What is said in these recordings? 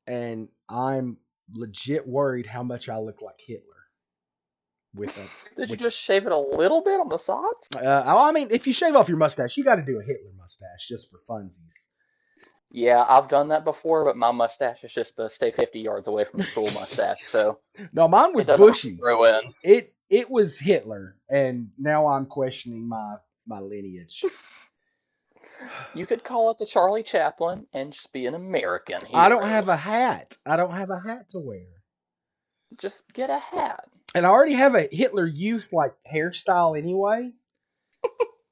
and I'm legit worried how much I look like Hitler with a Did you with. just shave it a little bit on the sides? I mean, if you shave off your mustache, you got to do a Hitler mustache just for funsies. Yeah, I've done that before, but my mustache is just to stay 50 yards away from school mustache, so No, mine it was doesn't really bushy. grow in. It was Hitler, and now I'm questioning my lineage. You could call it the Charlie Chaplin and just be an American I don't have hero. a hat. I don't have a hat to wear. Just get a hat. And I already have a Hitler Youth like hairstyle anyway.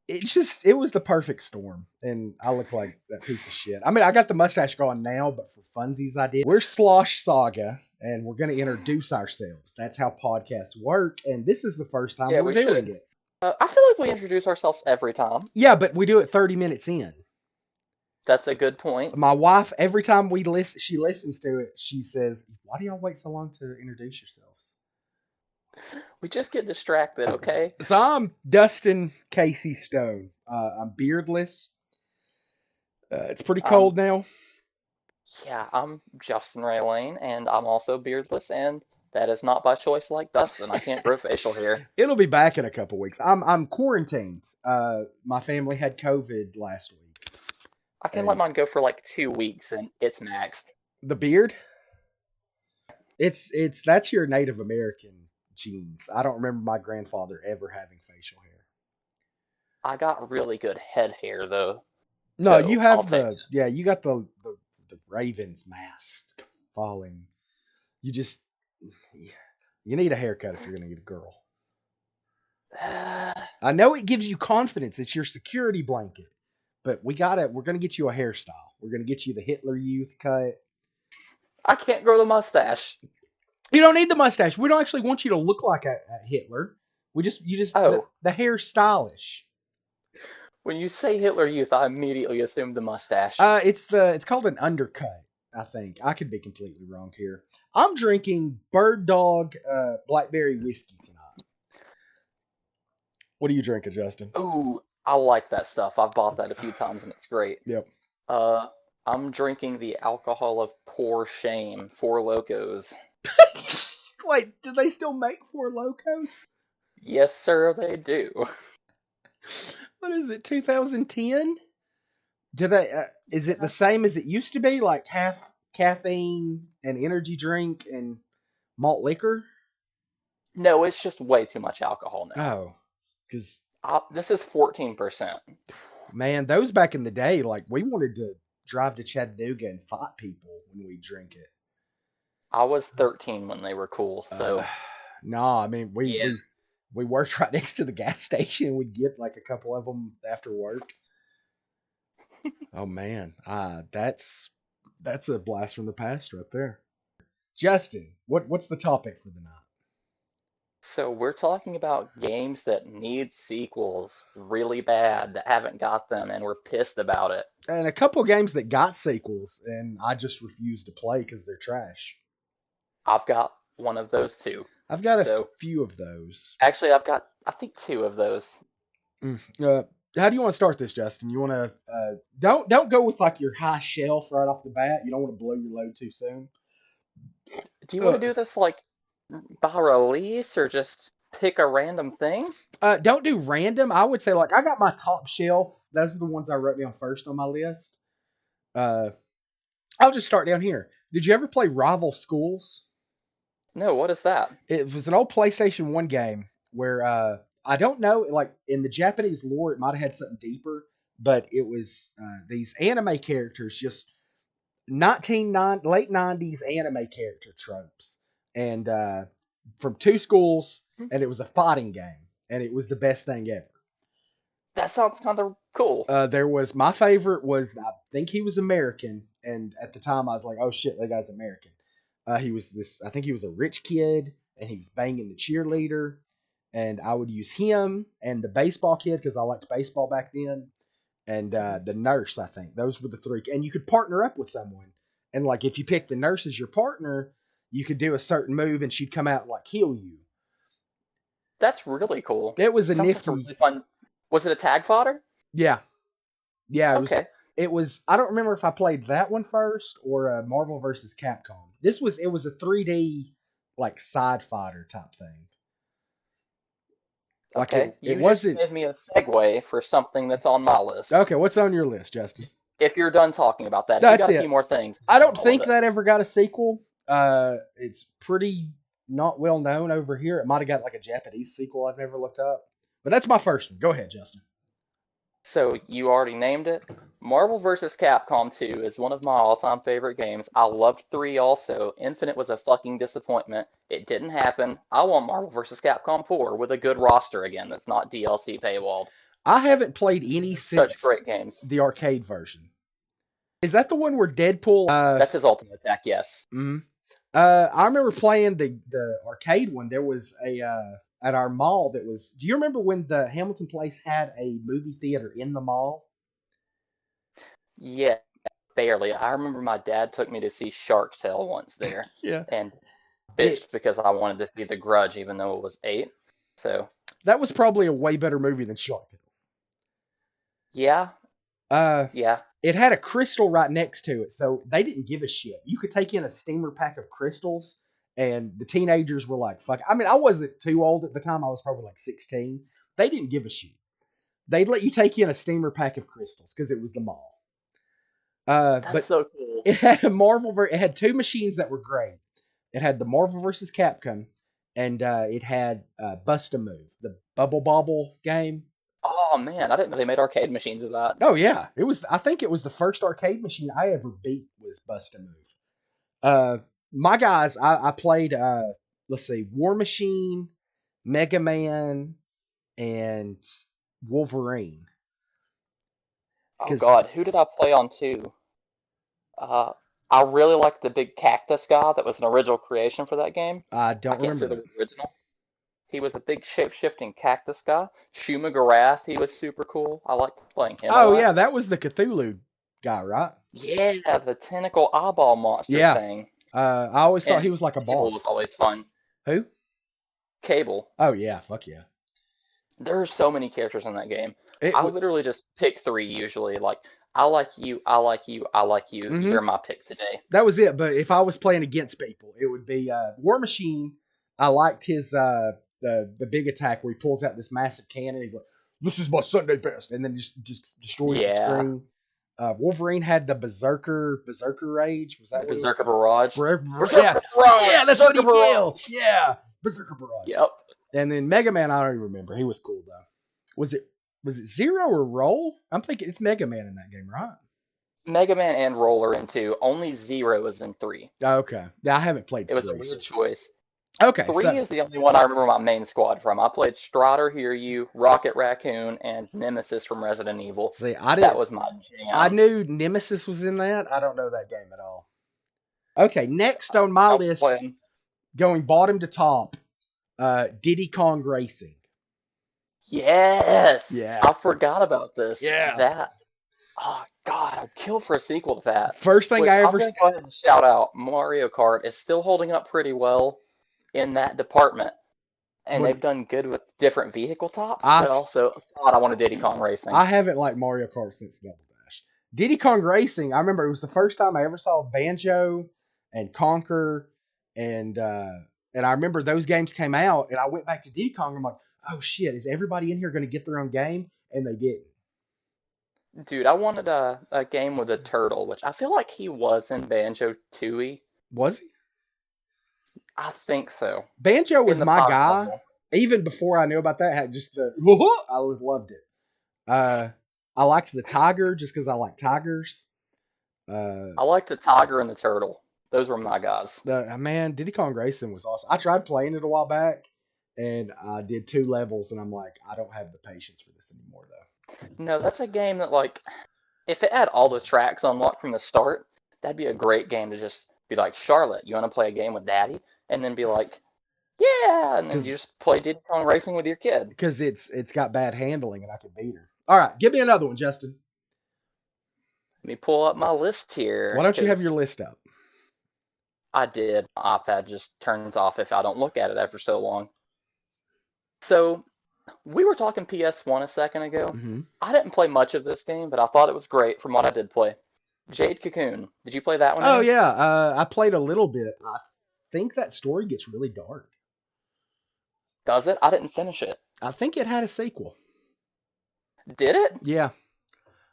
It was the perfect storm, and I look like that piece of shit. I mean, I got the mustache going now, but for funsies, I did. We're Slosh Saga, and we're going to introduce ourselves. That's how podcasts work, and this is the first time Yeah, we're we doing should. it. I feel like we introduce ourselves every time. Yeah, but we do it 30 minutes in. That's a good point. My wife, every time we listen, she listens to it. She says, "Why do y'all wait so long to introduce yourselves?" We just get distracted, okay? So I'm Dustin Casey Stone. I'm beardless. It's pretty Um, cold now. yeah, I'm Justin Ray Lane, and I'm also beardless, and that is not by choice like Dustin. I can't grow facial hair. It'll be back in a couple weeks. I'm quarantined. My family had COVID last week, I can let and mine go for like 2 weeks, and it's maxed. the beard. It's that's your Native American genes. I don't remember my grandfather ever having facial hair. I got really good head hair, though, No, you so I'll have take the yeah. You got the raven's mask falling. You just you need a haircut if you're gonna get a girl. it. I know it gives you confidence. It's your security blanket. But we're gonna get you a hairstyle. We're gonna get you the Hitler Youth cut. I can't grow the mustache. You don't need the mustache. We don't actually want you to look like a Hitler. You just Oh, the hair stylish. when you say Hitler Youth, I immediately assume the mustache. It's called an undercut. I think I could be completely wrong here. I'm drinking Bird Dog blackberry whiskey tonight. What are you drinking, Justin? Ooh, I like that stuff. I've bought that a few times, and it's great. Yep. Uh, I'm drinking the alcohol of poor shame, Four Locos. Wait, do they still make Four Locos? Yes, sir, they do. What is it? 2010? Do they? Is it the same as it used to be? Like half caffeine and energy drink and malt liquor? No, it's just way too much alcohol now. Oh, because This is 14%. man, those back in the day, like we wanted to drive to Chattanooga and fight people when we drink it. I was 13 when they were cool, Uh, so no, I mean yeah. we worked right next to the gas station. We'd get like a couple of them after work. Oh man, that's a blast from the past right there. Justin, what's the topic for the night? So we're talking about games that need sequels really bad that haven't got them, and we're pissed about it. And a couple games that got sequels, and I just refuse to play because they're trash. I've got one of those too. I've got a So few of those. actually, I've got I think two of those. Mm. How do you want to start this, Justin? You want to don't go with like your high shelf right off the bat. You don't want to blow your load too soon. Do you want Uh, to do this like by release or just pick a random thing? don't do random. I would say like I got my top shelf. Those are the ones I wrote down first on my list. Uh, I'll just start down here. Did you ever play Rival Schools? No, what is that? It was an old PlayStation 1 game where I don't know, like in the Japanese lore, it might have had something deeper, but it was these anime characters, just late 90s anime character tropes, and from two schools, and it was a fighting game, and it was the best thing ever. That sounds kind of cool. There was my favorite was I think he was American, and at the time I was like, oh shit, that guy's American. He was this. I think he was a rich kid, and he was banging the cheerleader. And I would use him and the baseball kid because I liked baseball back then, and the nurse. I think those were the three. And you could partner up with someone, and like if you pick the nurse as your partner, you could do a certain move, and she'd come out and like heal you. That's really cool. It was a Sounds like a nifty. really fun. Was it a tag fodder? Yeah, yeah. It was. Okay. It was. I don't remember if I played that one first or Marvel versus Capcom. It was a 3D like side fighter type thing. Like Okay, it you just wasn't. gave me a segue for something that's on my list. Okay, what's on your list, Justin? If you're done talking about that, if you That's got a few it. more things, I don't all of think it. that ever got a sequel. It's pretty not well known over here. It might have got like a Japanese sequel I've never looked up. But that's my first one. Go ahead, Justin. So you already named it. Marvel vs. Capcom 2 is one of my all-time favorite games. I loved 3 also. Infinite was a fucking disappointment. It didn't happen. I want Marvel vs. Capcom 4 with a good roster again that's not DLC paywalled. I haven't played any Such since great games. the arcade version. Is that the one where Deadpool? That's his ultimate attack, yes. Mm, I remember playing the arcade one. There was a at our mall that was. Do you remember when the Hamilton Place had a movie theater in the mall? Yeah, barely. I remember my dad took me to see Shark Tale once there Yeah. and It bitched because I wanted to see The Grudge even though it was 8. So, that was probably a way better movie than Shark Tales. yeah, Uh, yeah. it had a crystal right next to it, so they didn't give a shit. You could take in a steamer pack of crystals, and the teenagers were like, "Fuck." I mean, I wasn't too old at the time. I was probably like 16. They didn't give a shit. They'd let you take in a steamer pack of crystals because it was the mall. That's But so cool. it had a Marvel. It had two machines that were great. It had the Marvel versus Capcom, and it had Bust a Move, the Bubble Bobble game. Oh man, I didn't know they made arcade machines of that. Oh yeah, it was. I think it was the first arcade machine I ever beat was Bust a Move. My guys, I played. Let's see, War Machine, Mega Man, and Wolverine. Oh Because god, who did I play on too? Uh, I really liked the big cactus guy that was an original creation for that game. I I don't can't say remember the that. word original. He was a big shape-shifting cactus guy. Shuma Garath, he was super cool. I liked playing him a Oh yeah, lot. that was the Cthulhu guy, right? Yeah, the tentacle eyeball monster Yeah. thing. I always thought he And was like a Cable was boss. always fun. Who? Cable. Oh yeah, fuck yeah. There's so many characters in that game. It I was. literally just pick 3 usually. Like, I like you, I like you, I like you. Mm-hmm. You're my pick today. That was it. But if I was playing against people, it would be War Machine. I liked his the big attack where he pulls out this massive cannon. He's like, "This is my Sunday best," and then just destroys the Yeah. screen. Wolverine had the Berserker Rage. Was that The what it was Berserker called? Barrage. Yeah, Berserker Barrage! yeah, that's what Berserker he killed. Barrage! Yeah, Berserker Barrage. Yep. And then Mega Man, I don't even remember. He was cool though. Was it was it Zero or Roll? I'm thinking it's Mega Man in that game, right? Mega Man and Roller in 2. Only Zero is in 3. Oh, okay. Yeah, I haven't played It was a three weird since. choice. Okay, 3 so is the only one I remember my main squad from. I played Strider, Hiryu, Rocket Raccoon, and Nemesis from Resident Evil. see, I That didn't. was my I jam. knew Nemesis was in that. I don't know that game at all. Okay, next on my I was list, playing. going bottom to top, Diddy Kong Racing. Yes! Yeah, I forgot about this. yeah. That. Oh, God, I'd kill for a sequel to that. First thing Which I I'm ever. going to go ahead and shout out Mario Kart is still holding up pretty well in that department. And But they've done good with different vehicle tops, I but also, God, I want a Diddy Kong Racing. I haven't liked Mario Kart since Double Dash. Diddy Kong Racing. I remember it was the first time I ever saw Banjo and Conquer, and I remember those games came out, and I went back to Diddy Kong. I'm like, oh shit, is everybody in here going to get their own game? And they didn't. Dude, I wanted a game with a turtle, which I feel like he was in Banjo Tooie. Was he? I think so. Banjo In was the my pirate guy. level. Even before I knew about that, had just the I loved it. I liked the tiger just because I like tigers. I liked the tiger and the turtle. Those were my guys. The man, Diddy Kong Racing was awesome. I tried playing it a while back, and I did 2 levels, and I'm like, I don't have the patience for this anymore, though. No, that's a game that, like, if it had all the tracks unlocked from the start, that'd be a great game to just be like, Charlotte, you want to play a game with Daddy? And then be like, yeah, and then you just play Diddy Kong Racing with your kid. Because it's got bad handling, and I can beat her. All right, give me another one, Justin. Let me pull up my list here. Why don't you have your list up? I did. My iPad just turns off if I don't look at it after so long. So, We were talking PS1 a second ago. Hmm. I didn't play much of this game, but I thought it was great from what I did play. Jade Cocoon. Did you play that one Oh any? yeah, I played a little bit. I think that story gets really dark. Does it? I didn't finish it. I think it had a sequel. Did it? Yeah,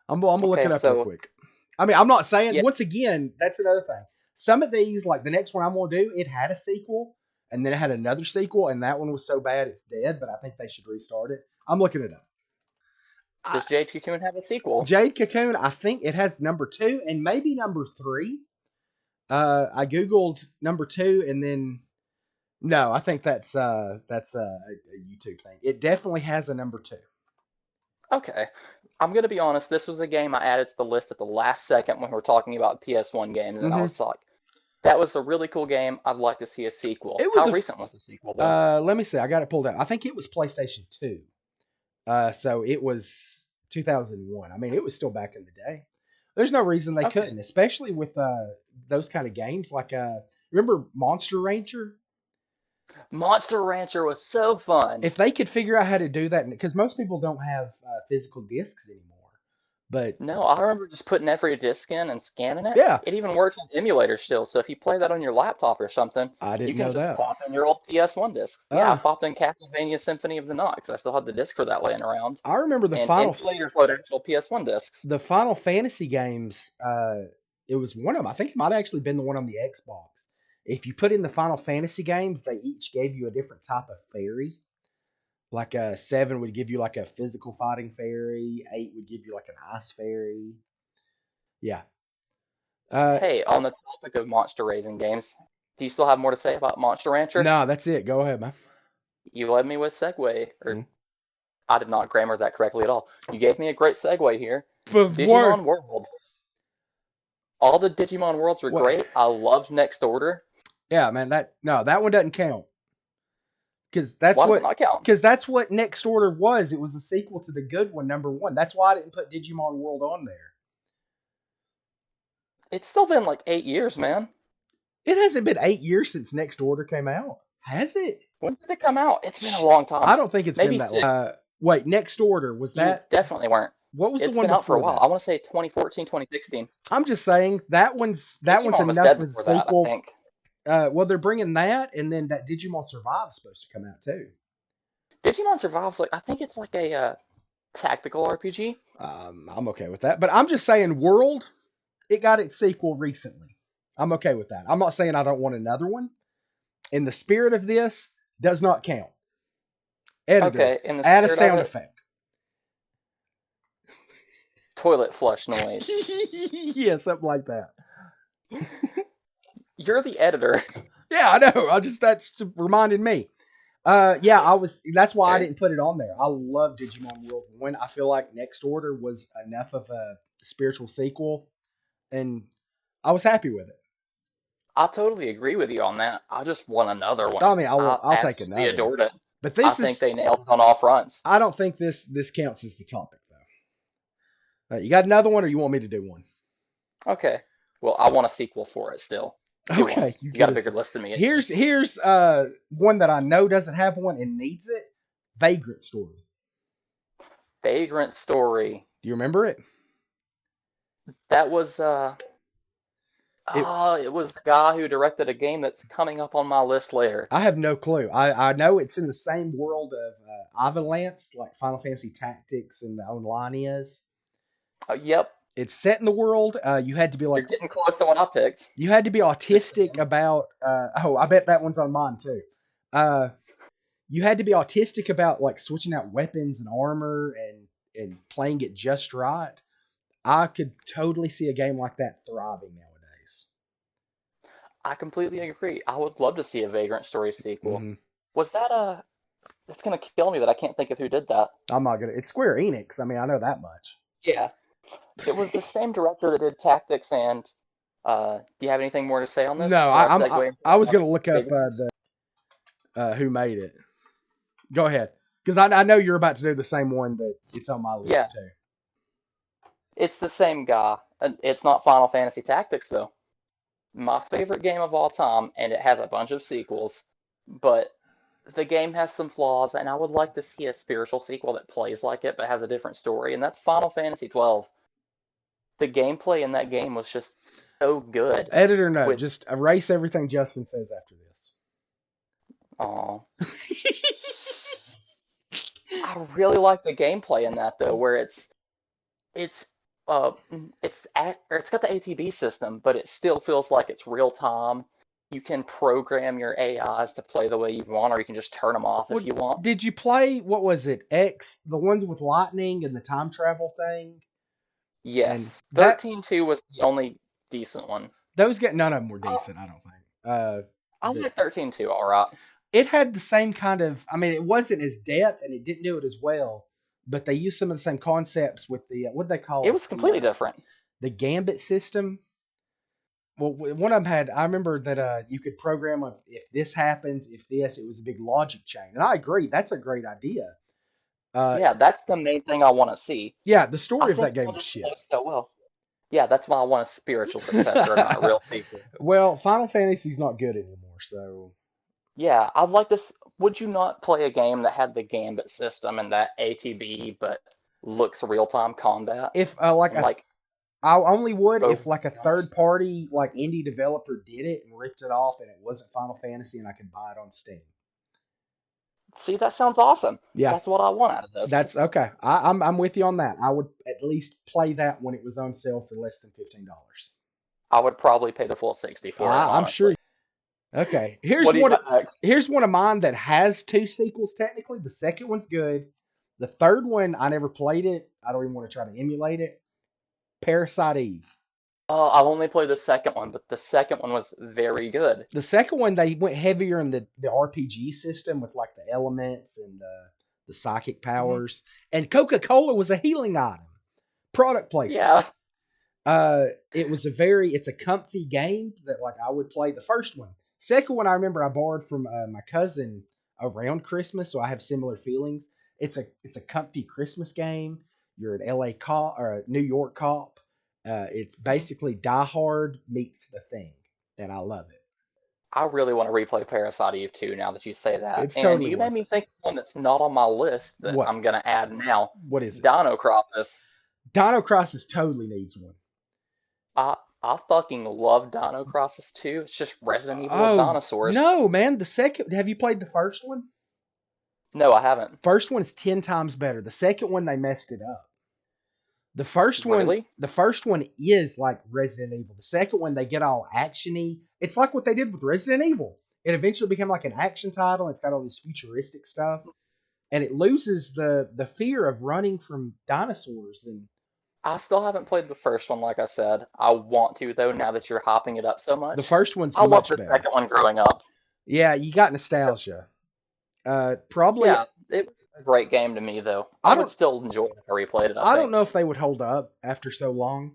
I'm gonna look it Okay, up real so quick. I mean, I'm not saying yeah. once again. That's another thing. Some of these, like the next one I'm gonna do, it had a sequel, and then it had another sequel, and that one was so bad it's dead. But I think they should restart it. I'm looking it up. I, Does Jade Cocoon have a sequel? Jade Cocoon, I think it has number 2 and maybe number 3. I googled number 2, and then no, I think that's a YouTube thing. It definitely has a number 2. Okay. I'm gonna be honest, this was a game I added to the list at the last second when we were talking about PS1 games, and I Hmm. was like, that was a really cool game. I'd like to see a sequel. It was How a. recent was the sequel, though? Let me see. I got it pulled out. I think it was PlayStation 2. So it was 2001. I mean, it was still back in the day. There's no reason they Okay. couldn't, especially with those kind of games. Like, remember Monster Rancher? Monster Rancher was so fun. If they could figure out how to do that, because most people don't have physical discs anymore. But No, I remember just putting every disc in and scanning it. yeah, It even works with emulators still. So if you play that on your laptop or something, I you didn't can know just that. pop in your old PS1 discs. Yeah, I Ah, popped in Castlevania Symphony of the Night because I still had the disc for that laying around. I remember And emulators load actual PS1 discs. the Final Fantasy games. It was one of them. I think it might have actually been the one on the Xbox. If you put in the Final Fantasy games, they each gave you a different type of fairy. Like a 7 would give you like a physical fighting fairy. 8 would give you like an ice fairy. Yeah. Uh, Hey, on the topic of monster raising games, do you still have more to say about Monster Rancher? no, that's it. Go ahead, man. You led me with segue, or Mm. I did not grammar that correctly at all. You gave me a great segue here. Word. Digimon World. All the Digimon worlds were What? great. I loved Next Order. Yeah, man. That one doesn't count because Why does it not count? that's what Next Order was. It was a sequel to the good one, number 1. That's why I didn't put Digimon World on there. It's still been like 8 years, man. It hasn't been 8 years since Next Order came out, has it? When did it come out? It's been a long time. I don't think it's been Maybe that long. 6. Wait, Next Order was You that? definitely weren't. What was the It's one been out for a before while. that? I want to say 2014, 2016. I'm just saying that one's Digimon was enough dead as a before that, I sequel. think. Well, they're bringing that, and then that Digimon Survive is supposed to come out too. Digimon Survives, like, I think it's like a tactical RPG. I'm okay with that, but I'm just saying, World, it got its sequel recently. I'm okay with that. I'm not saying I don't want another one. In the spirit of this, does not count. Editor, Okay, in the add a spirit of sound it, effect. toilet flush noise. Yeah, something like that. You're the editor. Yeah, I know. That's reminded me. Yeah, I was. That's why I Okay. didn't put it on there. I love Digimon World 1. I feel like Next Order was enough of a spiritual sequel, and I was happy with it. I totally agree with you on that. I just want another one. I mean, I I'll take absolutely another one. adored it. But I this think is. they nailed it on all fronts. I don't think this counts as the topic though. You got another one, or you want me to do one? Okay. Well, I want a sequel for it still. Do one. Okay, you You got get a us. bigger list than me. Here's one that I know doesn't have one and needs it. Vagrant Story. Vagrant Story. Do you remember it? That was It. it was the guy who directed a game that's coming up on my list later. I have no clue. I know it's in the same world of Avalanche, like Final Fantasy Tactics and Online is. Yep, It's set in the world. You had to be you're like getting close to what I picked. you had to be Just autistic about. Oh, I bet that one's on mine too. Uh, you had to be autistic about like switching out weapons and armor and playing it just right. I could totally see a game like that thriving nowadays. I completely agree. I would love to see a Vagrant Story sequel. Hmm. Was that a? It's gonna kill me that I can't think of who did that. I'm not gonna. It's Square Enix. I mean, I know that much. Yeah, it was the same director that did Tactics and. Do you have anything more to say on this? No, Before I segue into I that was one? gonna look up Vagrants? the who made it. Go ahead, because I know you're about to do the same one that it's on my Yeah, list too. it's the same guy. It's not Final Fantasy Tactics though. My favorite game of all time, and it has a bunch of sequels. But the game has some flaws, and I would like to see a spiritual sequel that plays like it but has a different story, and that's Final Fantasy 12. The gameplay in that game was just so good. Editor note, With just erase everything Justin says after this. oh, I really like the gameplay in that though, where it's or it's got the ATB system, but it still feels like it's real time. You can program your AIs to play the way you want, or you can just turn them off if Well, you want. did you play, what was it, X, the ones with lightning and the time travel thing? And Yes, that 13.2 was the only decent one. those get none of them were Oh, decent, I don't think. I The like 13.2, all right. it had the same kind of, I mean, it wasn't as depth and it didn't do it as well, but they used some of the same concepts with the what they call It it, was completely different. the gambit system. Well, one of them had, I remember that you could program if this happens, if this, it was a big logic chain, and I agree, that's a great idea. Uh, Yeah, that's the main thing I want to see. yeah, the I story of think that game they'll was just shit. flow so well. Yeah, that's why I want a spiritual successor, not a real sequel. Well, Final Fantasy's not good anymore, so Yeah, I'd like this. Would you not play a game that had the Gambit system and that ATB, but looks real-time combat if and like, I only would oh if like a my gosh. third party like indie developer did it and ripped it off and it wasn't Final Fantasy and I could buy it on Steam. See, that sounds awesome. Yeah, That's what I want out of this. that's okay. I'm with you on that. I would at least play that when it was on sale for less than $15. I would probably pay the full 60 for it, I'm sure. honestly. Okay, What do you got next? here's one of mine that has two sequels technically. The second one's good. The third one I never played it. I don't even want to try to emulate it. Parasite Eve. I've only played the second one, but the second one was very good. The second one they went heavier in the RPG system with like the elements and the psychic Hmm. powers. And Coca Cola was a healing item. Product placement. Yeah, It's a comfy game that like I would play the first one. Second one I remember I borrowed from my cousin around Christmas, so I have similar feelings. It's a comfy Christmas game. You're an LA cop or a New York cop. It's mhm. basically Die Hard meets The Thing, and I love it. I really want to replay Parasite Eve 2 now that you say that. It's And totally you made worth me it. think of one that's not on my list that What? I'm going to add now. What is it? Dino Crisis. Dino Crisis totally needs one. I fucking love Dino Crisis 2. It's just Resident Evil with Oh dinosaurs. no, man! The second. Have you played the first one? No, I haven't. First one is 10 times better. The second one they messed it up. Really? The first one is like Resident Evil. The second one they get all actiony. It's like what they did with Resident Evil. It eventually became like an action title. It's got all this futuristic stuff, and it loses the fear of running from dinosaurs. And I still haven't played the first one, like I said. I want to, though, now that you're hopping it up so the much. first one's I loved much the better. second one growing up. Yeah, you got So, nostalgia. Probably yeah, it was a great game to me, though. I I would don't still enjoy it if I replayed it, I I don't think. know if they would hold up after so long,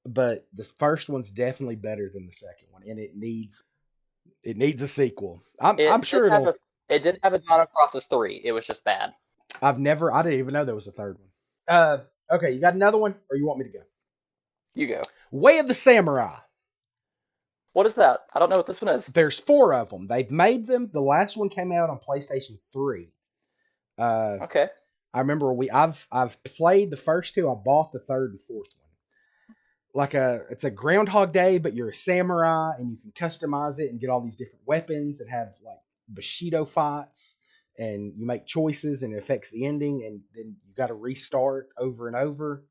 but the first one's definitely better than the second one, and it needs a sequel. I'm It did sure have it'll. a it did have a Dino Crisis 3. It was just bad. I didn't even know there was a third one. Okay, you got another one, or you want me to go? You go. Way of the Samurai. What is that? I don't know what this one is. There's four of them. They've made them. The last one came out on PlayStation 3. Uh, Okay. I remember I've played the first two. I bought the third and fourth one. It's a Groundhog Day, but you're a samurai and you can customize it and get all these different weapons and have like Bushido fights and you make choices and it affects the ending and then you got to restart over and over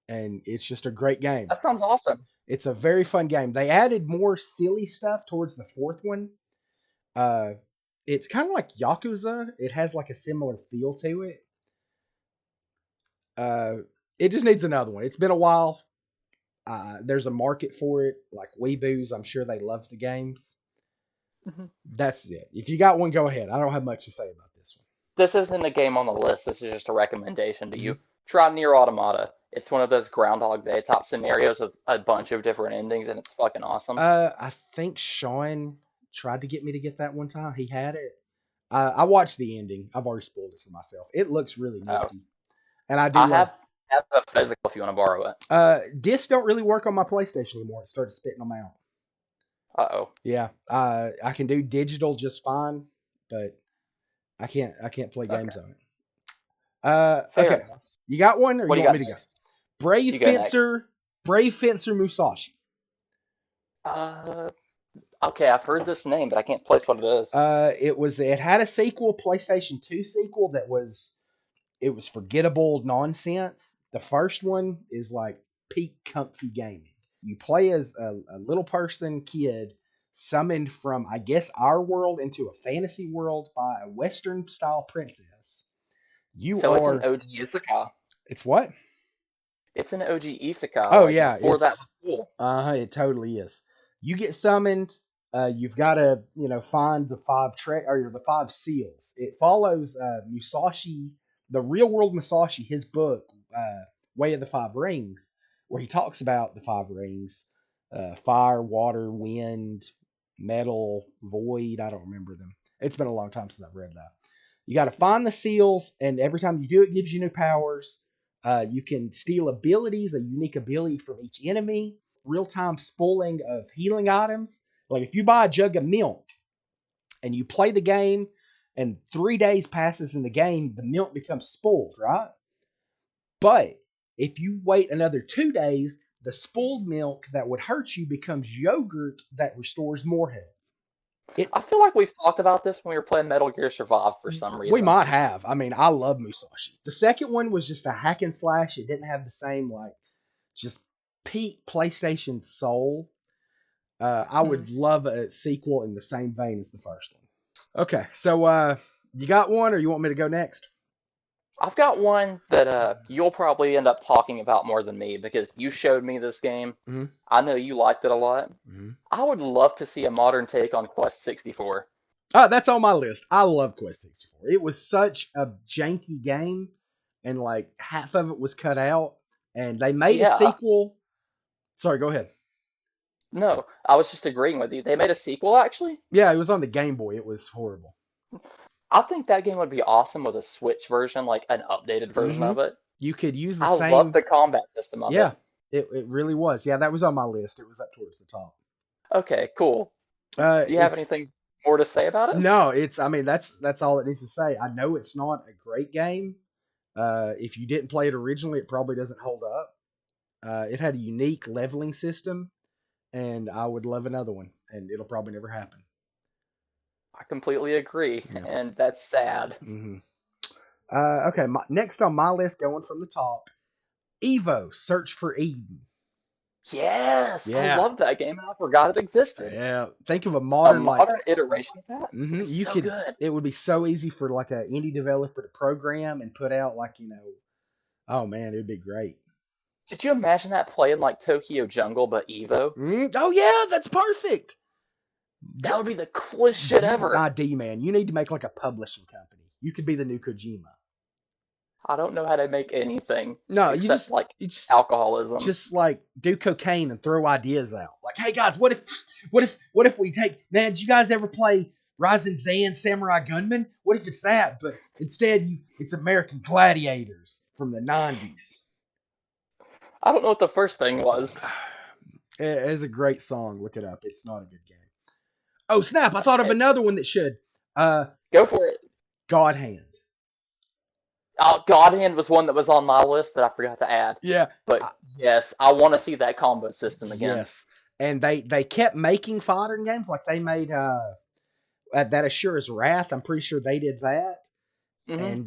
and it's just a great game. That sounds awesome. It's a very fun game. They added more silly stuff towards the fourth one. Uh, it's kind of like Yakuza. It has like a similar feel to it. Uh, it just needs another one. It's been a while. There's a market for it, like Weeboos. I'm sure they love the games. Mhm. That's it. If you got one, go ahead. I don't have much to say about this This isn't a game on the list. This is just a recommendation to one. you. Try Near Automata. It's one of those Groundhog Day type scenarios with a bunch of different endings, and it's fucking awesome. I think Sean tried to get me to get that one time. He had it. I watched the ending. I've already spoiled it for myself. It looks really Oh, nifty, and I do I love. have a physical if you want to borrow it. Discs don't really work on my PlayStation anymore. It started spitting them out. Uh oh. Yeah, I can do digital just fine, but I can't play Okay, games on it. fair Okay. enough. You got one, or What you do you want got me to go? next? Brave You go next. Fencer, Brave Fencer Musashi. Uh, okay, I've heard this name, but I can't place what it is. It had a sequel, PlayStation 2 sequel that was it was forgettable nonsense. The first one is like peak comfy gaming. You play as a little person kid summoned from, I guess, our world into a fantasy world by a Western style princess. You So it's an are. OG isekai. It's what? It's an OG isekai. Oh Like yeah, before that was it's cool. it totally is. You get summoned. You've got to find the or the five seals. It follows Musashi, the real world Musashi, his book, Way of the Five Rings, where he talks about the five rings: fire, water, wind, metal, void. I don't remember them. It's been a long time since I've read that. You got to find the seals, and every time you do it, gives you new powers. You can steal abilities, a unique ability from each enemy, real time spoiling of healing items. Like if you buy a jug of milk and you play the game, and 3 days passes in the game, the milk becomes spoiled, right? But if you wait another 2 days, the spoiled milk that would hurt you becomes yogurt that restores more health. It I feel like we've talked about this when we were playing Metal Gear Survive for some We reason. might have. I mean, I love Musashi. The second one was just a hack and slash. It didn't have the same like just peak PlayStation soul. I Hmm. would love a sequel in the same vein as the first one. Okay, so you got one, or you want me to go next? I've got one that you'll probably end up talking about more than me because you showed me this game. Mm-hmm. I know you liked it a lot. Mm-hmm. I would love to see a modern take on Quest 64. That's on my list. I love Quest 64. It was such a janky game, and like half of it was cut out, and they made a Yeah, sequel. Sorry, go ahead. no, I was just agreeing with you. They made a sequel actually. Yeah, it was on the Game Boy. It was horrible. I think that game would be awesome with a Switch version, like an updated version Mm-hmm. of it. You could use the I love same. the combat system of it. Yeah, it really was. Yeah, that was on my list. It was up towards the top. Okay, cool. Do you have It's anything more to say about it? no, it's. I mean, that's all it needs to say. I know it's not a great game. If you didn't play it originally, it probably doesn't hold up. It had a unique leveling system, and I would love another one, and it'll probably never happen. I completely agree, Yeah. and that's sad. Mm-hmm. Okay, next on my list, going from the top, Evo: Search for Eden. Yes, I Yeah, love that game, and I forgot it existed. yeah. Think of a A modern like. modern iteration of that would be You so could. good. It would be so easy for like an indie developer to program and put out like Oh man, it would be great. Could you imagine that playing like Tokyo Jungle but Evo? Oh yeah, that's perfect. That would be the coolest shit You ever. ID man, you need to make like a publishing company. You could be the new Kojima. I don't know how to make anything No, except like you just alcoholism. just like do cocaine and throw ideas out. Like, hey guys, what if we take man? Did you guys ever play Rising Zan Samurai Gunman? What if it's that, but instead it's American Gladiators from the '90s. I don't know what the first thing was. It's a great song. Look it up. It's not a good game. Oh snap! I thought of Okay, another one that should. Uh, go for it. God Hand. God Hand was one that was on my list that I forgot to add. Yeah. But yes, I want to see that combo system again. Yes. And they kept making fighting games. Like they made that Assures Wrath. I'm pretty sure they did that. Hmm. And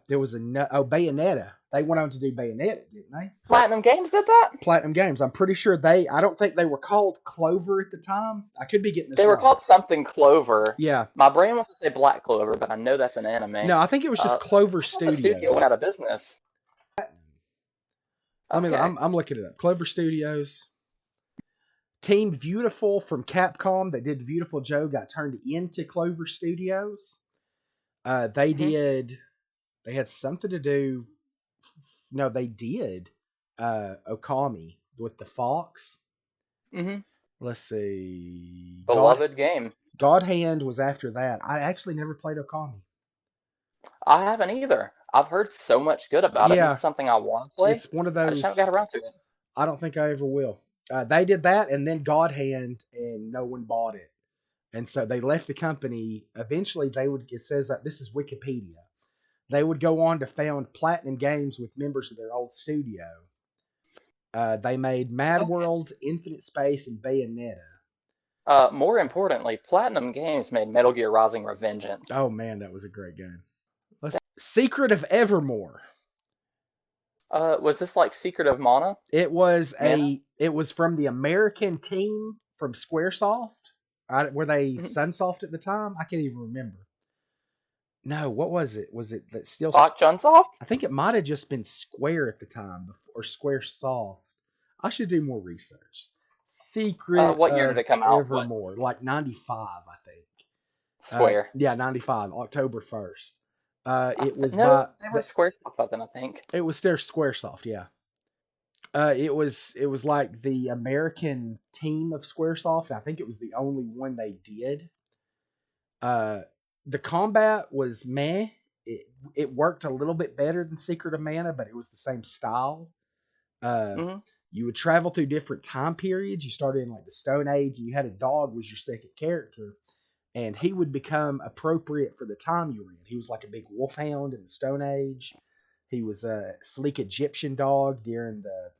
there was Bayonetta. They went on to do Bayonetta, didn't they? Platinum Games did that? Platinum Games. I'm pretty sure I don't think they were called Clover at the time. I could be getting this They were wrong. called something Clover. Yeah. My brain wants to say Black Clover, but I know that's an anime. No, I think it was just Clover I thought the studio went Studios. out of business. Okay. I'm looking it up. Clover Studios. Team Beautiful from Capcom that did Beautiful Joe got turned into Clover Studios. They Hmm. did. They had something to do. No, they did. Okami with the fox. Hmm. Let's see. Beloved game. God Hand was after that. I actually never played Okami. I haven't either. I've heard so much good about it, and Yeah, it's something I want to play. it's one of I just haven't got those. around to it. I don't think I ever will. They did that, and then God Hand, and no one bought it. And so they left the company. Eventually, it says that this is Wikipedia. They would go on to found Platinum Games with members of their old studio. They made Mad Okay. World, Infinite Space, and Bayonetta. More importantly, Platinum Games made Metal Gear Rising: Revengeance. Oh man, that was a great game. Secret of Evermore. Was this like Secret of Mana? It was Mana? it was from the American team from SquareSoft. Were they Mhm. Sunsoft at the time? I can't even remember. No, what was it? Was it that still? Bach Chunsoft? I think it might have just been Square at the time, or SquareSoft. I should do more research. Secret What year did of it come out? What? Evermore, like 95, I think. Square. Yeah, 95, October 1st. It was No, by they were Squaresoft by then, I think. it was their SquareSoft, yeah. It was like the American team of SquareSoft. I think it was the only one they did. Uh, the combat was meh. It worked a little bit better than Secret of Mana, but it was the same style. Uh, Hmm. you would travel through different time periods. You started in like the Stone Age. And you had a dog was your second character, and he would become appropriate for the time you were in. He was like a big wolfhound in the Stone Age. He was a sleek Egyptian dog during the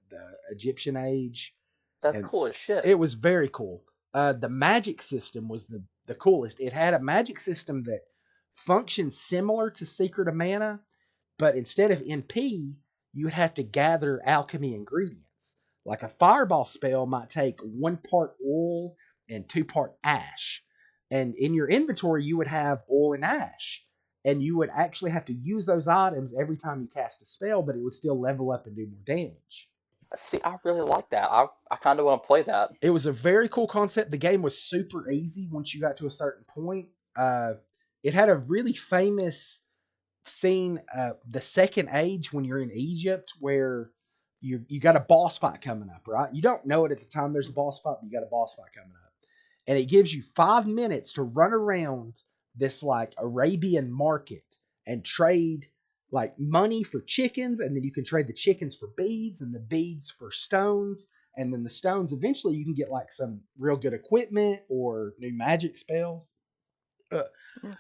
Egyptian Age, That's and cool as shit. it was very cool. The magic system was the coolest. It had a magic system that functioned similar to Secret of Mana, but instead of MP, you would have to gather alchemy ingredients. Like a fireball spell might take 1 part oil and 2 part ash. And in your inventory, you would have oil and ash. And you would actually have to use those items every time you cast a spell, but it would still level up and do more damage. See, I really like that. I kind of want to play that. It was a very cool concept. The game was super easy once you got to a certain point. Uh, it had a really famous scene, the Second Age, when you're in Egypt, where you got a boss fight coming up, right? You don't know it at the time there's a boss fight, but you got a boss fight coming up, and it gives you 5 minutes to run around this like Arabian market and trade like money for chickens, and then you can trade the chickens for beads and the beads for stones, and then the stones eventually you can get like some real good equipment or new magic spells. uh, Mm.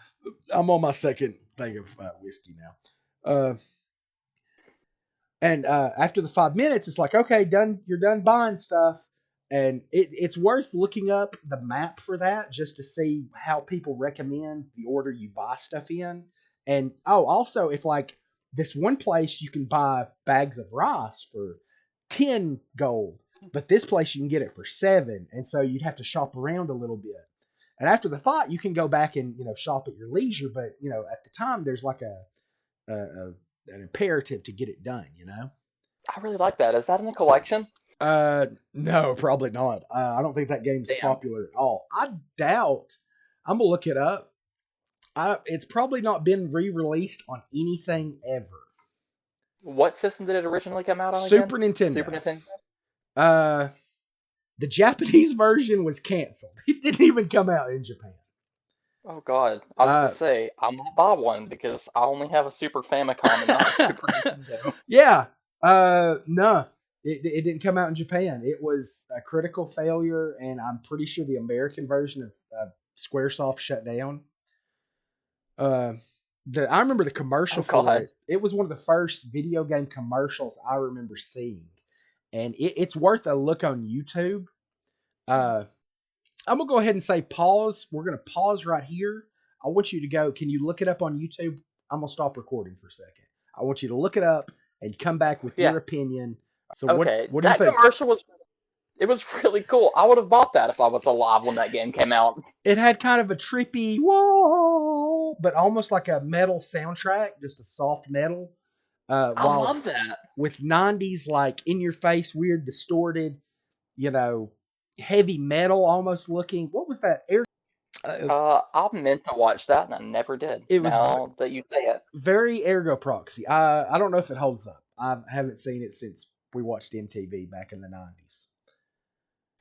I'm on my second thing of whiskey now. And after the 5 minutes, it's like, okay, done. You're done buying stuff, and it's worth looking up the map for that just to see how people recommend the order you buy stuff in. And oh, also, if like this one place you can buy bags of rice for 10 gold, but this place you can get it for 7, and so you'd have to shop around a little bit. And after the fight, you can go back and shop at your leisure. But at the time, there's like a an imperative to get it done. I really like that. Is that in the collection? No, probably not. I don't think that game's Damn. popular at all. I doubt. I'm gonna look it up. It's probably not been re-released on anything ever. What system did it originally come out on again? Super Nintendo. Super Nintendo? Uh, the Japanese version was canceled. It didn't even come out in Japan. Oh God. I was gonna Uh, say, I might buy one because I only have a Super Famicom and not a Super Nintendo. yeah. No, it didn't come out in Japan. It was a critical failure, and I'm pretty sure the American version of SquareSoft shut down. Uh, I remember the commercial Oh for God. it. It was one of the first video game commercials I remember seeing, and it's worth a look on YouTube. Uh, I'm gonna go ahead and say pause. We're gonna pause right here. I want you to go. Can you look it up on YouTube? I'm gonna stop recording for a second. I want you to look it up and come back with Yeah. your opinion. So Okay. what do you That think? commercial was it was really cool. I would have bought that if I was alive when that game came out. It had kind of a trippy whoa, but almost like a metal soundtrack, just a soft metal. I While love that. with 90s like in your face, weird, distorted, you know, heavy metal almost looking. What was that? Uh, I meant to watch that and I never did. it was Now that you say it. very Ergo Proxy. I don't know if it holds up. I haven't seen it since we watched MTV back in the 90s.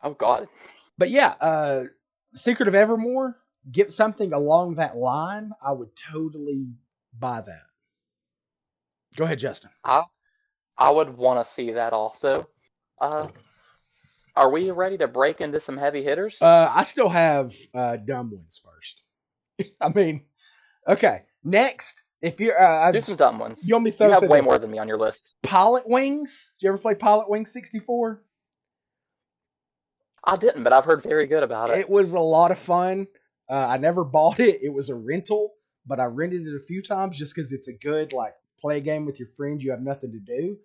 Oh God. But yeah, Secret of Evermore, get something along that line. I would totally buy that. Go ahead, Justin. I I would want to see that also. Uh, Are we ready to break into some heavy hitters? I still have dumb ones first. I mean, okay. Next, if you're, Do some dumb ones. you want me to You throw have through way the more than me on your list. Pilot Wings? Did you ever play Pilot Wings 64? I didn't, but I've heard very good about it. It was a lot of fun. I never bought it. It was a rental, but I rented it a few times just because it's a good like play a game with your friends. You have nothing to do.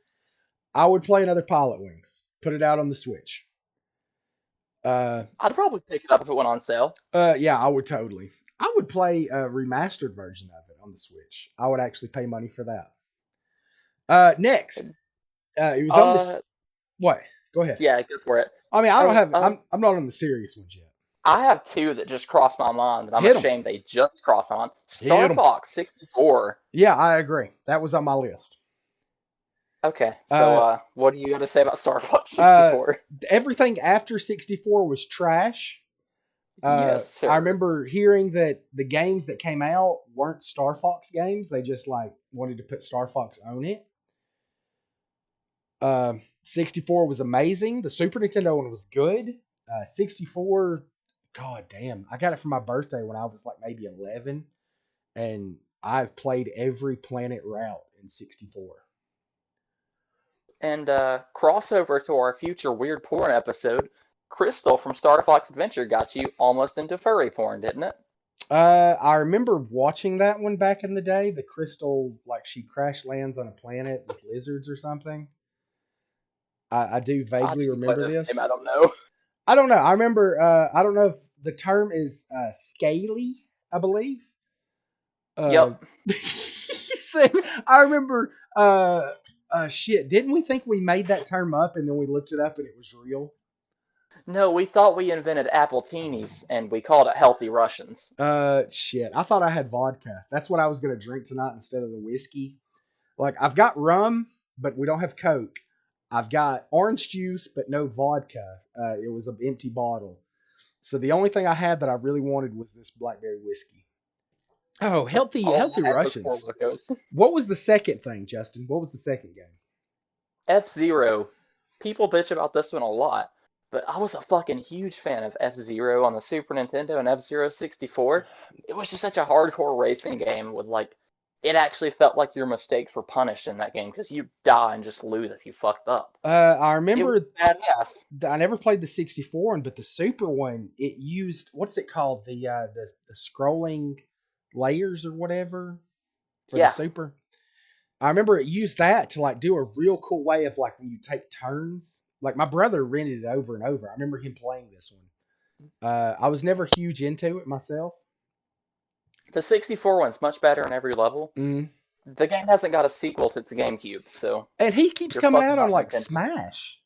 I would play another Pilot Wings. Put it out on the Switch. Uh, I'd probably pick it up if it went on sale. yeah, I would totally. I would play a remastered version of it on the Switch. I would actually pay money for that. Next, it was on this. Uh, What? Go ahead. yeah, go for it. I mean, I don't Oh, have. I'm not on the serious ones yet. I have two that just crossed my mind, and I'm Hit them. ashamed they just crossed my mind. Hit Star 'em. Fox 64. Yeah, I agree. That was on my list. Okay, so what do you got to say about Star Fox Uh, 64? Everything after 64 was trash. Yes, sir. I remember hearing that the games that came out weren't Star Fox games. They just like wanted to put Star Fox on it. 64 was amazing. The Super Nintendo one was good. 64, god damn. I got it for my birthday when I was like maybe 11. And I've played every Planet route in 64. And crossover to our future weird porn episode, Crystal from Star Fox Adventure got you almost into furry porn, didn't it? I remember watching that one back in the day. The Crystal, like she crash lands on a planet with lizards or something. I do vaguely remember this. Game, I don't know. I don't know. I remember. I don't know if the term is scaly. I believe. Yep. So, I remember. Shit. Didn't we think we made that term up and then we looked it up and it was real? No, we thought we invented appletinis and we called it healthy Russians. Shit. I thought I had vodka. That's what I was gonna drink tonight instead of the whiskey. Like I've got rum, but we don't have Coke. I've got orange juice, but no vodka. It was an empty bottle. So the only thing I had that I really wanted was this blackberry whiskey. Oh, healthy Russians. What was the second thing, Justin? What was the second game? F-Zero. People bitch about this one a lot, but I was a fucking huge fan of F-Zero on the Super Nintendo and F-Zero 64. It was just such a hardcore racing game with like, it actually felt like your mistakes were punished in that game because you die and just lose if you fucked up. I remember. Badass. I never played the 64 one, but the Super one, it used what's it called? The scrolling layers or whatever for the Super. I remember it used that to like do a real cool way of like when you take turns. Like my brother rented it over and over. I remember him playing this one. I was never huge into it myself. The 64 one's much better in every level. Mm. The game hasn't got a sequel since GameCube, so. And he keeps coming out on like Smash.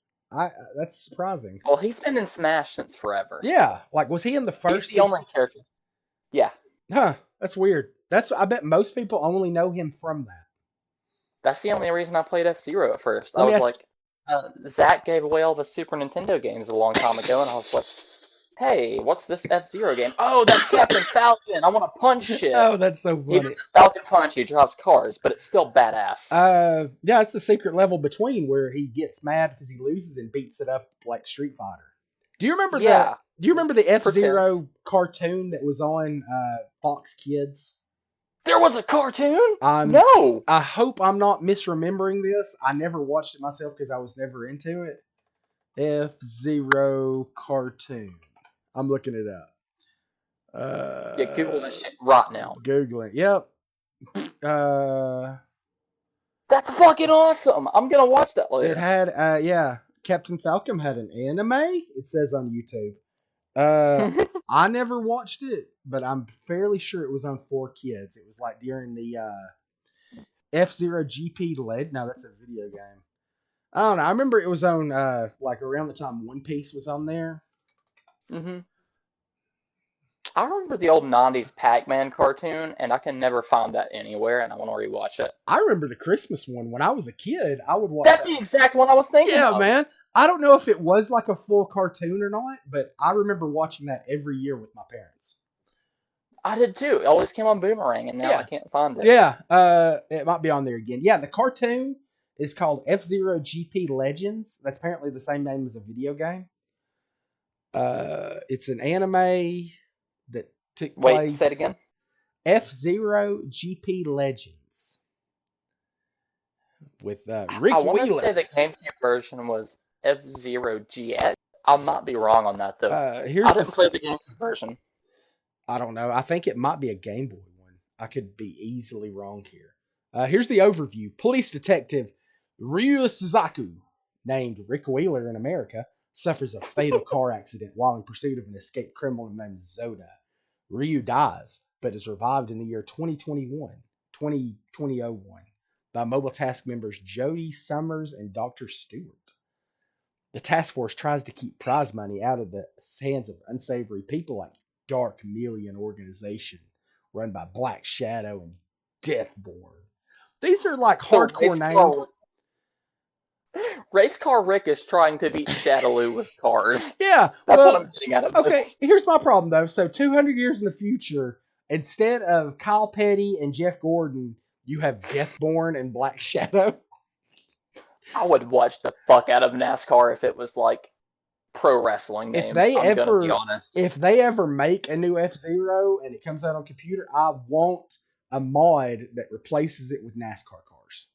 That's surprising. Well, he's been in Smash since forever. Yeah, like was he in the first? He's the only character. Yeah. Huh. That's weird. I bet most people only know him from that. That's the only reason I played F-Zero at first. I was like, Zach gave away all the Super Nintendo games a long time ago, and I was like, hey, what's this F-Zero game? Oh, that's Captain Falcon. I want to punch shit. Oh, that's so funny. Even Falcon Punch, he drives cars, but it's still badass. Yeah, it's the secret level between where he gets mad because he loses and beats it up like Street Fighter. Do you remember that? Do you remember the F-Zero cartoon that was on Fox Kids? There was a cartoon? No. I hope I'm not misremembering this. I never watched it myself because I was never into it. F-Zero cartoon. I'm looking it up. Yeah, Google this shit right now. Googling. Yep. That's fucking awesome. I'm gonna watch that later. It had Captain Falcon had an anime, it says on YouTube. I never watched it, but I'm fairly sure it was on 4Kids. It was like during the F-Zero GP LED. No, that's a video game. I don't know. I remember it was on like around the time One Piece was on there. Mm-hmm. I remember the old 90s Pac-Man cartoon, and I can never find that anywhere, and I want to rewatch it. I remember the Christmas one. When I was a kid, I would watch That's the exact one I was thinking of. Yeah, man. I don't know if it was like a full cartoon or not, but I remember watching that every year with my parents. I did too. It always came on Boomerang, and now I can't find it. Yeah, it might be on there again. Yeah, the cartoon is called F-Zero GP Legends. That's apparently the same name as a video game. It's an anime that took Wait, say it place. again. F-Zero GP Legends with I Rick want to say Wheeler. the GameCube version was F-Zero GX. I might be wrong on that though. I Here's didn't play the. the GameCube version. I don't know. I think it might be a Game Boy one. I could be easily wrong here. Here's the overview. Police detective Ryu Suzaku, named Rick Wheeler in America, suffers a fatal car accident while in pursuit of an escaped criminal named Zoda. Ryu dies, but is revived in the year 2001 by mobile task members Jody Summers and Dr. Stewart. The task force tries to keep prize money out of the hands of unsavory people like Dark Million Organization, run by Black Shadow and Deathborn. These are like So hardcore names. Race Car Rick is trying to beat Shadaloo with cars. Yeah, That's what well, I'm getting out of okay, this. here's my problem though. So 200 years in the future, instead of Kyle Petty and Jeff Gordon, you have Deathborn and Black Shadow. I would watch the fuck out of NASCAR if it was like pro wrestling If names. they I'm gonna be ever honest. if they ever make a new F-Zero and it comes out on computer, I want a mod that replaces it with NASCAR cars.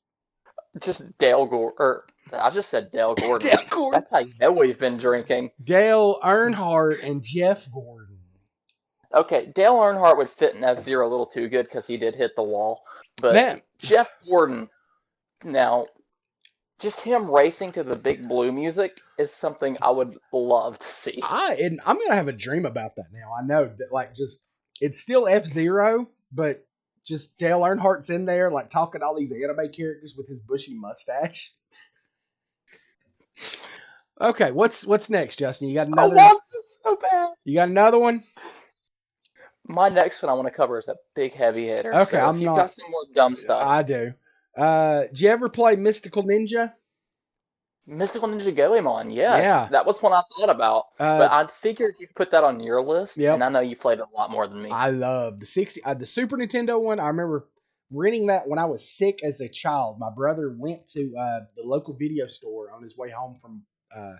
Just Dale Gordon, or I just said Dale Gordon. Dale Gordon. That's how you know we've been drinking. Dale Earnhardt and Jeff Gordon. Okay, Dale Earnhardt would fit in F-Zero a little too good because he did hit the wall. But Man, Jeff Gordon, now, just him racing to the Big Blue music is something I would love to see. I'm gonna have a dream about that now. I know that like just it's still F-Zero, but just Dale Earnhardt's in there like talking to all these anime characters with his bushy mustache. Okay, what's next, Justin? You got another? I want this so bad. You got another one? My next one I want to cover is a big heavy hitter. Okay, So I'm if you've not. got some more dumb stuff, I do. Did you ever play Mystical Ninja? Mystical Ninja Goemon, yes, Yeah. that was one I thought about. But I figured you'd put that on your list, Yep. and I know you played it a lot more than me. I love the Super Nintendo one. I remember renting that when I was sick as a child. My brother went to the local video store on his way home from. I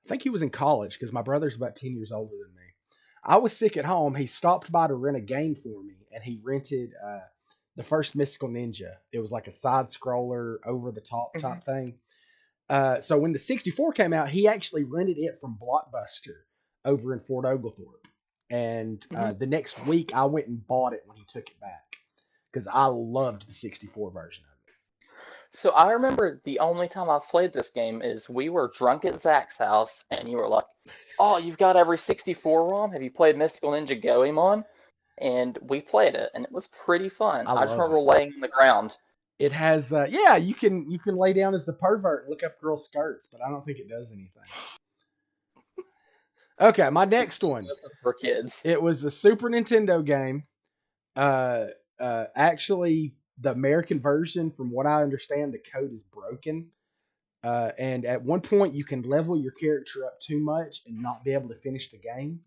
think he was in college because my brother's about 10 years older than me. I was sick at home. He stopped by to rent a game for me, and he rented the first Mystical Ninja. It was like a side scroller, over the top type thing. So when the 64 came out, he actually rented it from Blockbuster over in Fort Oglethorpe. And the next week, I went and bought it when he took it back because I loved the 64 version of it. So I remember the only time I played this game is we were drunk at Zach's house, and you were like, "Oh, you've got every 64 ROM? Have you played Mystical Ninja Goemon?" And we played it, and it was pretty fun. I just remember laying on the ground. It has, yeah, you can lay down as the pervert and look up girls' skirts, but I don't think it does anything. Okay, my next one. For kids. It was a Super Nintendo game. Actually, the American version, from what I understand, the code is broken. And at one point, you can level your character up too much and not be able to finish the game.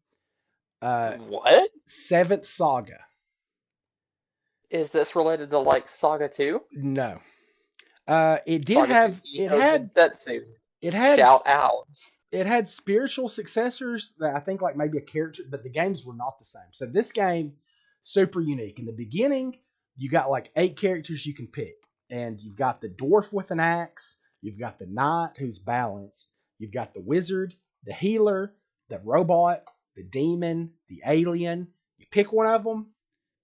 What? Seventh Saga. Is this related to like Saga 2? No. It did Saga have 2 it Ito had Densetsu. it had Shout out. It had spiritual successors that I think like maybe a character, but the games were not the same. So this game, super unique. In the beginning, you got like 8 characters you can pick. And you've got the dwarf with an axe, you've got the knight who's balanced, you've got the wizard, the healer, the robot, the demon, the alien. You pick one of them,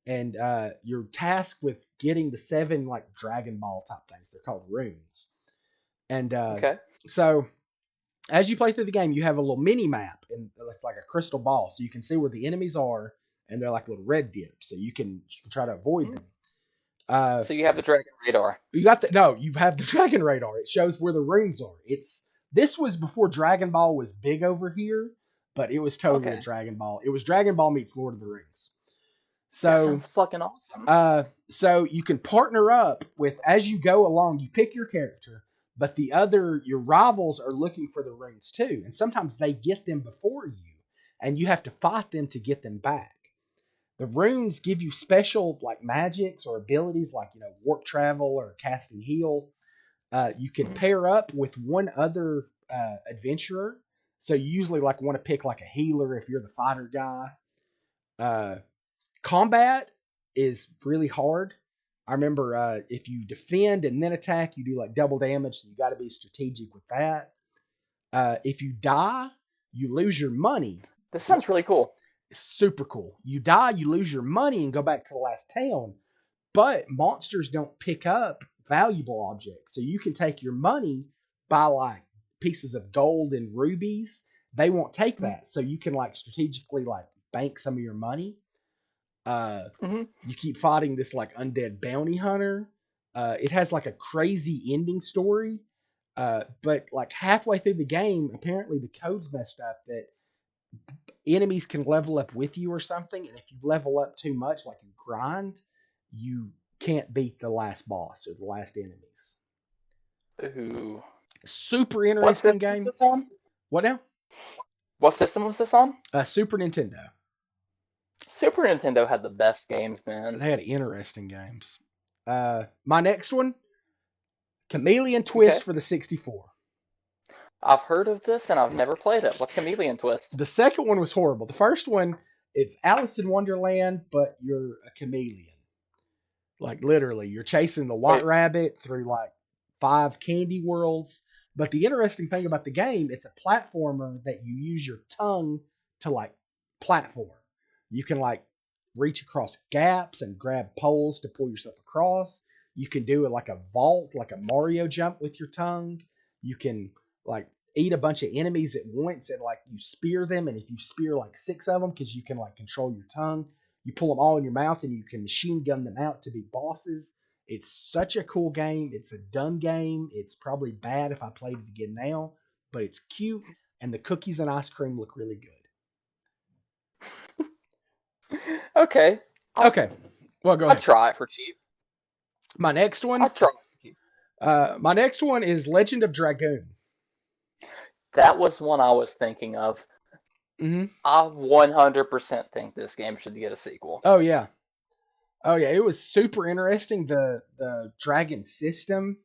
and you're tasked with getting the 7 like Dragon Ball type things. They're called runes. And Okay. so as you play through the game, you have a little mini map, and it's like a crystal ball, so you can see where the enemies are, and they're like little red dips, so you can try to avoid them. So you have the Dragon Radar. You have the Dragon Radar. It shows where the runes are. This was before Dragon Ball was big over here, but it was totally a Dragon Ball. It was Dragon Ball meets Lord of the Rings. So that sounds fucking awesome. So you can partner up with, as you go along, you pick your character, but your rivals are looking for the runes too. And sometimes they get them before you, and you have to fight them to get them back. The runes give you special like magics or abilities like, warp travel or casting heal. You can pair up with one other adventurer. So you usually like want to pick like a healer if you're the fighter guy. Uh, Combat is really hard. I remember if you defend and then attack, you do like double damage. So you got to be strategic with that. If you die, you lose your money. This sounds really cool. It's super cool. You die, you lose your money and go back to the last town. But monsters don't pick up valuable objects. So you can take your money, buy like pieces of gold and rubies. They won't take that. So you can like strategically like bank some of your money. You keep fighting this like undead bounty hunter. It has like a crazy ending story. But like halfway through the game, apparently the code's messed up that enemies can level up with you or something. And if you level up too much, like you grind, you can't beat the last boss or the last enemies. Ooh. Super interesting game. What now? What system was this on? Super Nintendo. Super Nintendo had the best games, man. They had interesting games. My next one, Chameleon Twist for the 64. I've heard of this and I've never played it. What's Chameleon Twist? The second one was horrible. The first one, it's Alice in Wonderland, but you're a chameleon. Like literally, you're chasing the white rabbit through like 5 candy worlds. But the interesting thing about the game, it's a platformer that you use your tongue to like platform. You can like reach across gaps and grab poles to pull yourself across. You can do it like a vault, like a Mario jump with your tongue. You can like eat a bunch of enemies at once and like you spear them. And if you spear like 6 of them, because you can like control your tongue, you pull them all in your mouth and you can machine gun them out to be bosses. It's such a cool game. It's a dumb game. It's probably bad if I played it again now, but it's cute and the cookies and ice cream look really good. Okay. Okay. Well, go ahead. I'll try it for cheap. My next one. I'll try it for cheap. My next one is Legend of Dragoon. That was one I was thinking of. Mm-hmm. I 100% think this game should get a sequel. Oh yeah. It was super interesting. The dragon system.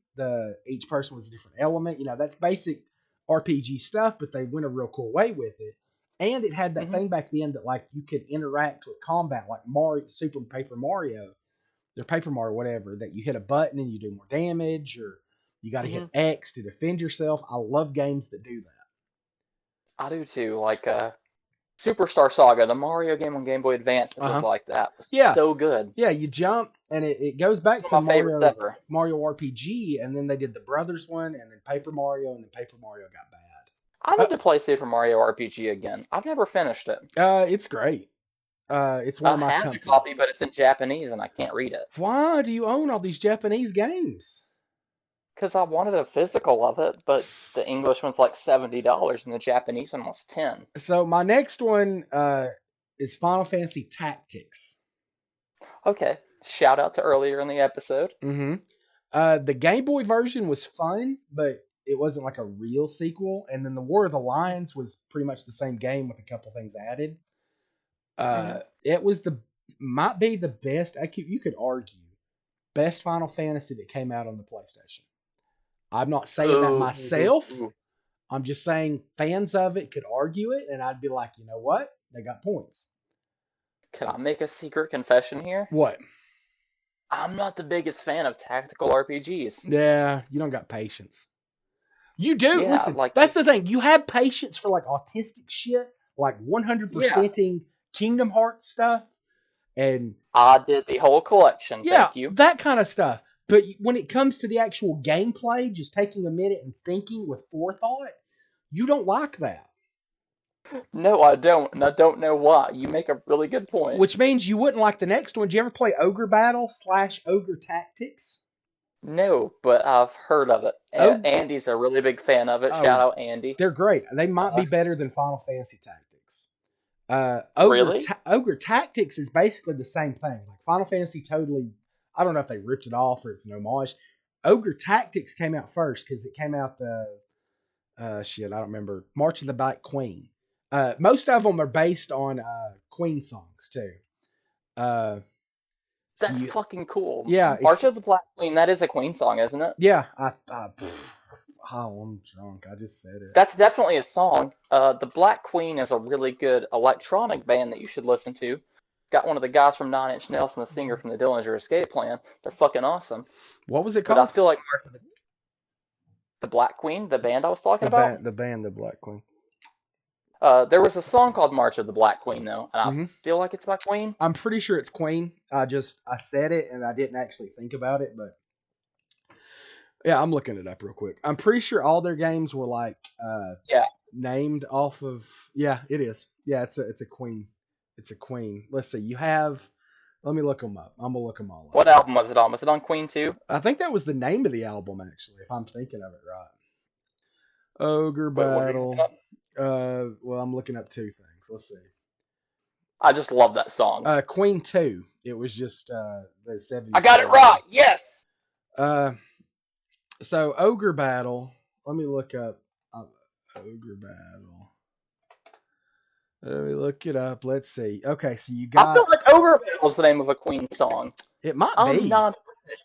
Each person was a different element. You know, that's basic RPG stuff, but they went a real cool way with it. And it had that thing back then that like you could interact with combat, like Mario, Super Paper Mario, or Paper Mario, whatever. That you hit a button and you do more damage, or you got to hit X to defend yourself. I love games that do that. I do too. Like Superstar Saga, the Mario game on Game Boy Advance that was like that. Was so good. Yeah, you jump, and it goes back to Mario RPG, and then they did the Brothers one, and then Paper Mario, and then Paper Mario got bad. I need to play Super Mario RPG again. I've never finished it. It's great. It's one of my I have a copy, but it's in Japanese, and I can't read it. Why do you own all these Japanese games? Because I wanted a physical of it, but the English one's like $70 and the Japanese one was $10. So my next one is Final Fantasy Tactics. Okay, shout out to earlier in the episode. Mm-hmm. The Game Boy version was fun, but it wasn't like a real sequel. And then the War of the Lions was pretty much the same game with a couple things added. It was might be the best. You could argue best Final Fantasy that came out on the PlayStation. I'm not saying that myself. I'm just saying fans of it could argue it, and I'd be like, you know what? They got points. Can I make a secret confession here? What? I'm not the biggest fan of tactical RPGs. Yeah, you don't got patience. You do. Yeah, listen, that's the thing. You have patience for like autistic shit, like 100%ing Kingdom Hearts stuff. And I did the whole collection. Yeah, thank you. That kind of stuff. But when it comes to the actual gameplay, just taking a minute and thinking with forethought, you don't like that. No, I don't. And I don't know why. You make a really good point. Which means you wouldn't like the next one. Did you ever play Ogre Battle / Ogre Tactics? No, but I've heard of it. Andy's a really big fan of it. Shout out, Andy. They're great. They might be better than Final Fantasy Tactics. Really? Ogre Tactics is basically the same thing. Like Final Fantasy totally... I don't know if they ripped it off or it's an homage. Ogre Tactics came out first because it came out I don't remember. March of the Black Queen. Most of them are based on Queen songs too. That's fucking cool. Yeah. March of the Black Queen, that is a Queen song, isn't it? Yeah. Oh, I'm drunk. I just said it. That's definitely a song. The Black Queen is a really good electronic band that you should listen to. It's got one of the guys from Nine Inch Nails and the singer from the Dillinger Escape Plan. They're fucking awesome. What was it But I called? feel like the Black Queen, the band I was talking The about, band, the Black Queen. there was a song called March of the Black Queen, though, and I Hmm. feel like it's by Queen. I'm pretty sure it's Queen. I said it and I didn't actually think about it, but yeah, I'm looking it up real quick. I'm pretty sure all their games were like Yeah. named off of. Yeah, it is. Yeah, it's a Queen. It's a Queen. Let's see. You have. Let me look them up. I'm gonna look them all What up. album was it on? Was it on Queen 2? I think that was the name of the album actually, if I'm thinking of it right. Ogre Wait, what are you looking Battle. up? Well, I'm looking up two things. Let's see. I just love that song. Queen 2. It was just the I got it 74. right. Yes. Uh, so Ogre Battle. Let me look up Ogre Battle. Let me look it up. Let's see. Okay, so you I feel got like Ogre Battle's the name of a Queen song. it might I'm be. not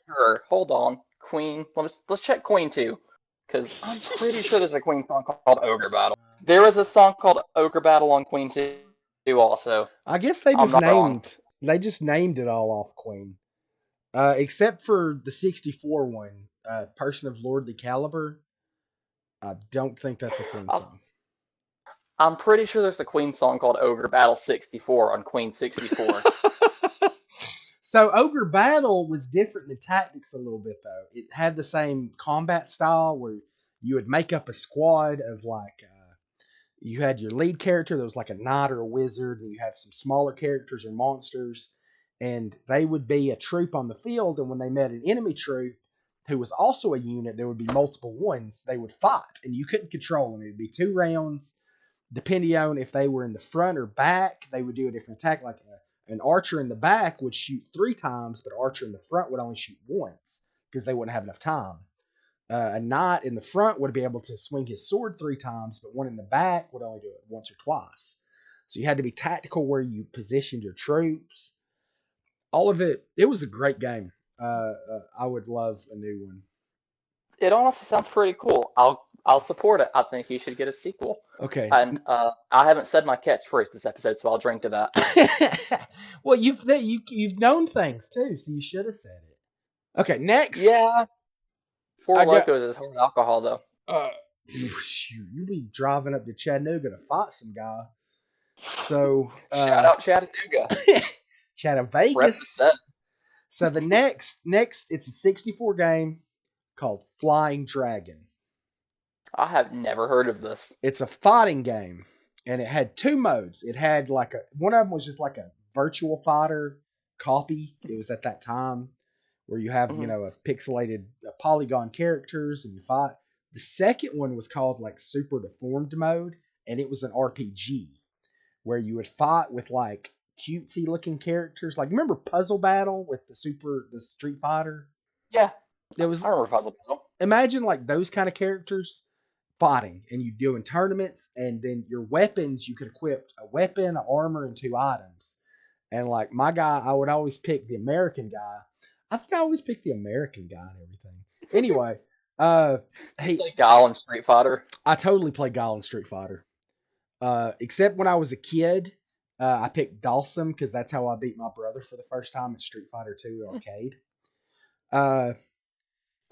sure. Hold on. Queen. Let's check Queen 2. Because I'm pretty sure there's a Queen song called Ogre Battle. There is a song called Ogre Battle on Queen 2 also. I guess they I'm just not wrong. named it all off Queen. Except for the 64 one, Person of Lordly Caliber. I don't think that's a Queen song. I'm pretty sure there's a Queen song called Ogre Battle 64 on Queen 64. So Ogre Battle was different than Tactics a little bit though. It had the same combat style where you would make up a squad of like you had your lead character that was like a knight or a wizard, and you have some smaller characters or monsters, and they would be a troop on the field. And when they met an enemy troop who was also a unit, there would be multiple ones. They would fight, and you couldn't control them. It would be 2 rounds, depending on if they were in the front or back. They would do a different attack. Like an archer in the back would shoot 3 times, but an archer in the front would only shoot once because they wouldn't have enough time. A knight in the front would be able to swing his sword 3 times, but one in the back would only do it once or twice. So you had to be tactical where you positioned your troops. All of it. It was a great game. I would love a new one. It honestly sounds pretty cool. I'll support it. I think you should get a sequel. Okay. And I haven't said my catchphrase this episode, so I'll drink to that. Well, you've known things too, so you should have said it. Okay, next. Yeah. Four I got- Locos is hard alcohol, though. You be driving up to Chattanooga to fight some guy. So Shout out Chattanooga. Chattanooga. Represent. So the next, it's a 64 game called Flying Dragon. I have never heard of this. It's a fighting game, and it had 2 modes. It had like one of them was just like a virtual fighter copy. It was at that time where you have a pixelated polygon characters and you fight. The second one was called like Super Deformed mode, and it was an RPG where you would fight with like cutesy looking characters. Like remember Puzzle Battle with the Street Fighter? Yeah. It was I remember Puzzle Battle. Imagine like those kind of characters fighting, and you do in tournaments, and then your weapons, you could equip a weapon, an armor, and 2 items. And like my guy, I would always pick the American guy. I think I always pick the American guy and everything. Anyway, It's like Guile and Street Fighter. I totally played Guile in Street Fighter. Except when I was a kid, I picked Dawson because that's how I beat my brother for the first time at Street Fighter 2 arcade.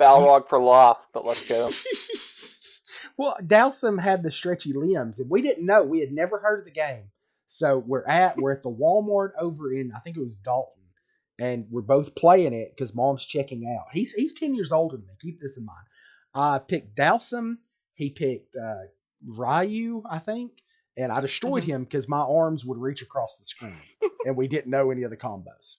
Balrog for life, but let's go. Well, Dowsum had the stretchy limbs, and we didn't know. We had never heard of the game. So we're at the Walmart over in, I think it was Dalton, and we're both playing it because Mom's checking out. He's 10 years older than me. Keep this in mind. I picked Dowsum. He picked Ryu, I think, and I destroyed him because my arms would reach across the screen, and we didn't know any of the combos.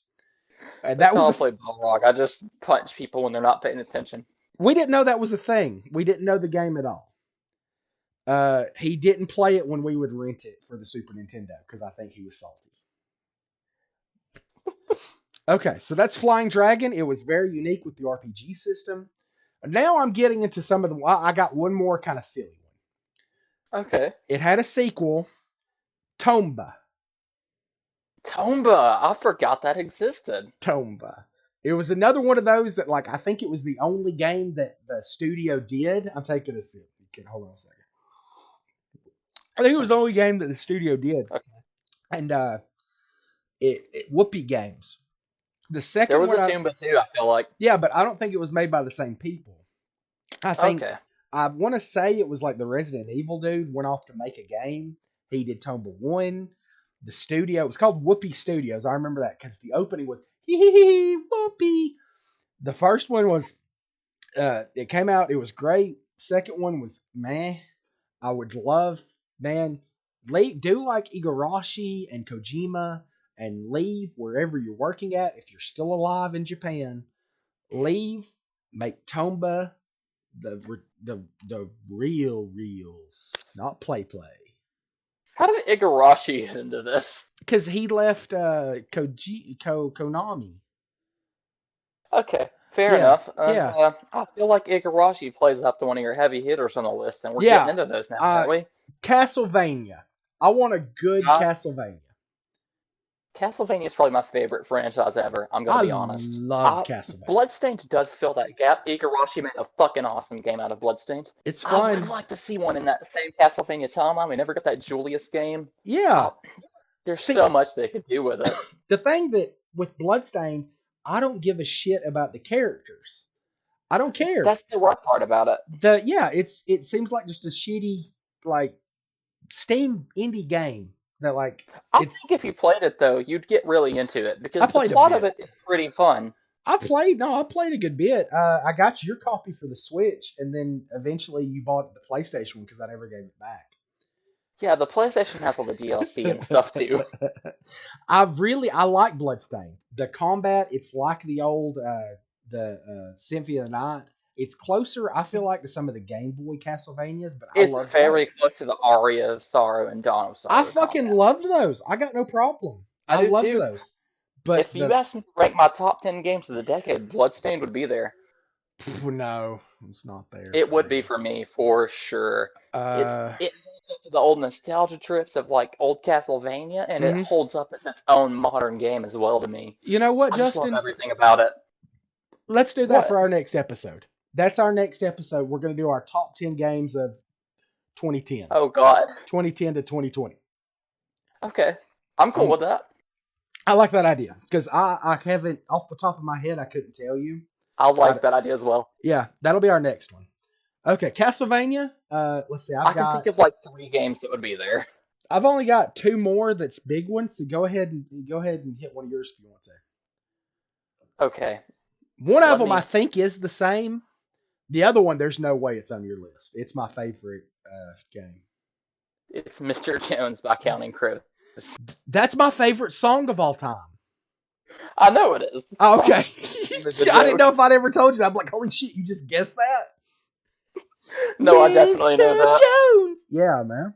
And That's how I play Balrog. I just punch people when they're not paying attention. We didn't know that was a thing. We didn't know the game at all. He didn't play it when we would rent it for the Super Nintendo because I think he was salty. Okay, so that's Flying Dragon. It was very unique with the RPG system. Now I'm getting into some of the... I got one more kind of silly one. Okay. It had a sequel, Tomba. Tomba! I forgot that existed. Tomba. It was another one of those that, like, I think it was the only game that the studio did. I'm taking a sip. Okay, hold on a second. I think it was the only game that the studio did. Okay. And Whoopee Games. The There second was one, a Toomba too, I feel like. yeah, but I don't think it was made by the same people. I think Okay. I want to say it was like the Resident Evil dude went off to make a game. He did Tomba 1. The studio, it was called Whoopee Studios. I remember that because the opening was hee Whoopee. The first one was it came out, it was great. Second one was meh. I would love, man, do like Igarashi and Kojima and leave wherever you're working at. If you're still alive in Japan, leave, make Tomba the real reels, not play. How did Igarashi get into this? Because he left Konami. Okay, fair Yeah, enough. yeah, I feel like Igarashi plays up to one of your heavy hitters on the list, and we're yeah. getting into those now, aren't we? Castlevania. I want a good Castlevania. Castlevania is probably my favorite franchise ever. I'm gonna I be honest. love Castlevania. Bloodstained does fill that gap. Igarashi made a fucking awesome game out of Bloodstained. It's I fun. would like to see one in that same Castlevania timeline. We never got that Julius game. Yeah. There's so much they could do with it. The thing that with Bloodstained, I don't give a shit about the characters. I don't care. That's the rough part about it. It seems like just a shitty like Steam indie game that like I think if you played it though, you'd get really into it because the plot of it is pretty fun. I played a good bit. I got your copy for the Switch, and then eventually you bought the PlayStation one because I never gave it back. Yeah, the PlayStation has all the DLC and stuff too. I like Bloodstained. The combat, it's like the old Symphony of the Night. It's closer, I feel like, to some of the Game Boy Castlevanias, but I love very close to the Aria of Sorrow and Dawn of Sorrow. I fucking loved those. I got no problem. I loved those. But if you asked me to rank my top 10 games of the decade, Bloodstained would be there. No, it's not there. It would be for me, for sure. It holds up to the old nostalgia trips of like old Castlevania, and it holds up as its own modern game as well to me. You know what, I Justin? just love everything about it. Let's do that for our next episode. That's our next episode. We're going to do our top 10 games of 2010. Oh, God. 2010 to 2020. Okay. I'm cool with that. I like that idea because I haven't, off the top of my head, I couldn't tell you. I like that idea as well. Yeah, that'll be our next one. Okay, Castlevania. Let's see. I can think of like 3 games that would be there. I've only got 2 more that's big ones, so go ahead and hit one of yours if you want to. Okay. One of them I think is the same. The other one, there's no way it's on your list. It's my favorite game. It's Mr. Jones by Counting Crows. That's my favorite song of all time. I know it is. Oh, okay. I didn't know if I'd ever told you that. I'm like, holy shit, you just guessed that? No, Mr. I definitely know that. Jones. Yeah, man.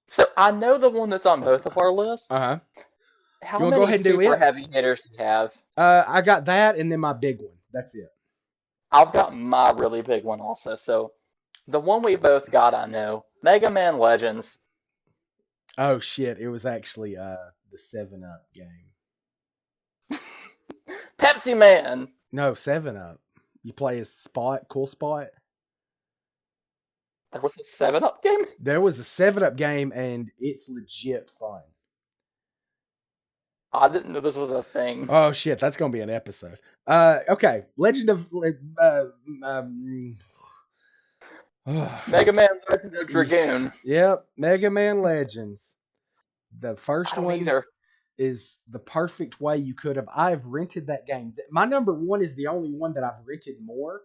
So I know the one that's on both of our lists. Uh-huh. How many go ahead and super heavy hitters do you have? I got that and then my big one. That's it. I've got my really big one also. So the one we both got, I know. Mega Man Legends. Oh, shit. It was actually the 7-Up game. Pepsi Man. No, 7-Up. You play as Spot, Cool Spot. There was a 7-Up game? There was a 7-Up game, and it's legit fun. I didn't know this was a thing. Oh, shit. That's going to be an episode. Okay. Legend of... Mega Man Legends of Dragoon. Yep. Mega Man Legends. The first one is the perfect way you could have. I've rented that game. My number 1 is the only one that I've rented more.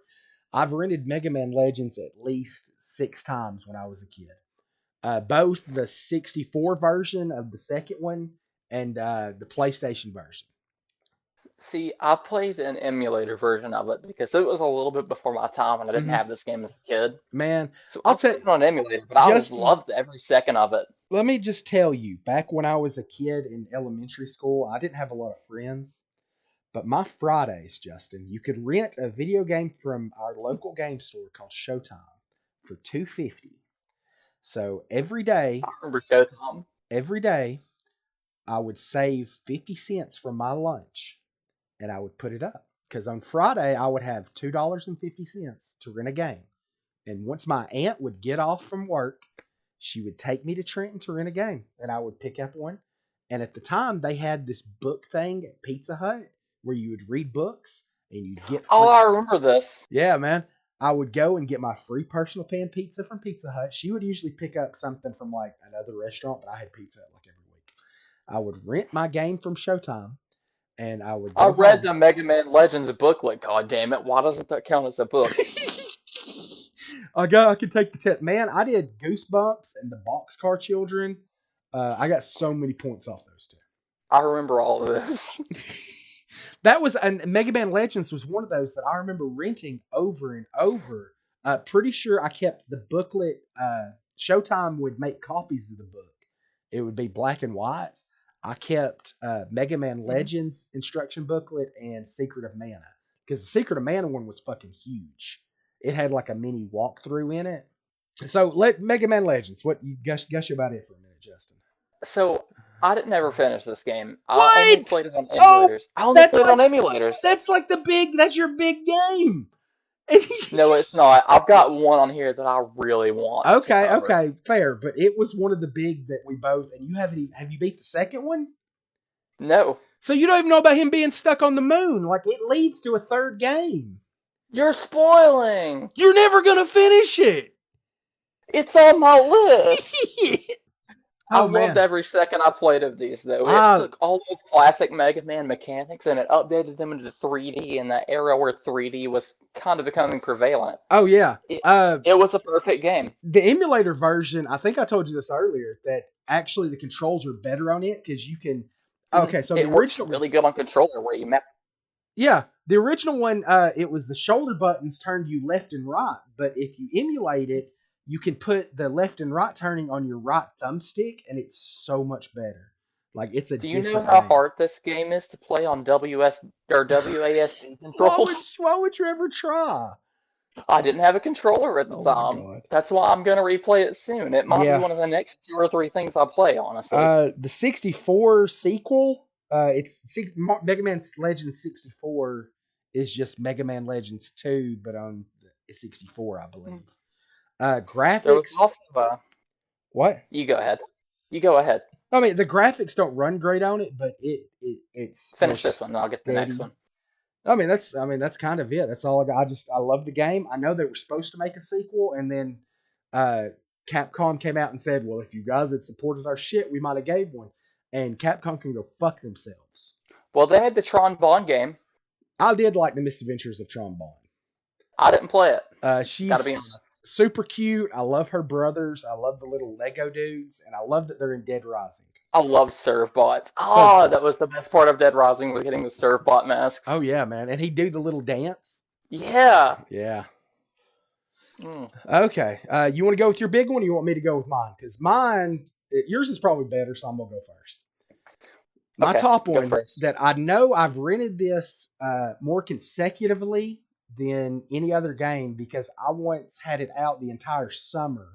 I've rented Mega Man Legends at least 6 times when I was a kid. Both the 64 version of the second one and the PlayStation version. See, I played an emulator version of it because it was a little bit before my time and I didn't have this game as a kid. Man, so I'll tell you on an emulator, but I loved every second of it. Let me just tell you, back when I was a kid in elementary school, I didn't have a lot of friends. But my Fridays, Justin, you could rent a video game from our local game store called Showtime for $2.50. So every day, I remember Showtime. Every day, I would save 50 cents from my lunch, and I would put it up. because on Friday I would have $2.50 to rent a game. And once my aunt would get off from work, she would take me to Trenton to rent a game, and I would pick up one. And at the time, they had this book thing at Pizza Hut where you would read books and you'd get Oh, free. I remember this. Yeah, man. I would go and get my free personal pan pizza from Pizza Hut. She would usually pick up something from like another restaurant, but I had Pizza Hut like every week. I would rent my game from Showtime, and I would I go read home. the Mega Man Legends booklet. God damn it! Why doesn't that count as a book? I could take the tip. Man, I did Goosebumps and the Boxcar Children. I got so many points off those two. I remember all of this. That was, and Mega Man Legends was one of those that I remember renting over and over. Pretty sure I kept the booklet. Showtime would make copies of the book. It would be black and white. I kept Mega Man Legends instruction booklet and Secret of Mana, because the Secret of Mana one was fucking huge. It had like a mini walkthrough in it. So let Mega Man Legends. What you gush about it for a minute, Justin? So I didn't ever finish this game. I only What? played it on Oh, emulators. I only that's played it on like emulators. that's like that's your big game. No, it's not. I've got one on here that I really want to Okay, cover. okay, fair. But it was one of the big that we both, and you haven't even, have you beat the second one? No, So you don't even know about him being stuck on the moon. Like, it leads to a third game. you're spoiling. You're never gonna finish it. It's on my list. I Oh loved man. every second I played of these, though. It Ah, took all those classic Mega Man mechanics and it updated them into 3D in that era where 3D was kind of becoming prevalent. oh yeah. It, Uh, it was a perfect game. the emulator version, I think I told you this earlier, that actually the controls are better on it because you can. Okay, so the It works original, really good on controller where you map. yeah, the original one, it was the shoulder buttons turned you left and right. But if you emulate it, you can put the left and right turning on your right thumbstick, and it's so much better. Like, it's a Do you know different how game. hard this game is to play on WS or WASD Why would controls? why would you ever try? I didn't have a controller at the Oh my time. god. That's why I'm gonna replay it soon. It might be Yeah. one of the next 2 or 3 things I play, honestly. The 64 sequel, Mega Man Legends 64 is just Mega Man Legends 2, but on the 64, I believe. There was Graphics, also what? you go ahead. You go ahead. I mean, the graphics don't run great on it, but it's more Finish this one, and I'll get the next steady. one. That's kind of it. That's all I got. I love the game. I know they were supposed to make a sequel, and then Capcom came out and said, "Well, if you guys had supported our shit, we might have gave one." And Capcom can go fuck themselves. Well, they had the Tron Bond game. I did like the Misadventures of Tron Bonne. I didn't play it. Gotta be She's honest. super cute. I love her brothers. I love the little Lego dudes, and I love that they're in Dead Rising. I love Servbots. Servbots. That was the best part of Dead Rising, was getting the Servbot masks. Oh yeah, man, and he do the little dance. Yeah. Yeah. Mm. Okay. You want to go with your big one, or you want me to go with mine? Because yours is probably better, so I'm gonna go first. My Okay, top go one first. that I know I've rented this more consecutively than any other game because I once had it out the entire summer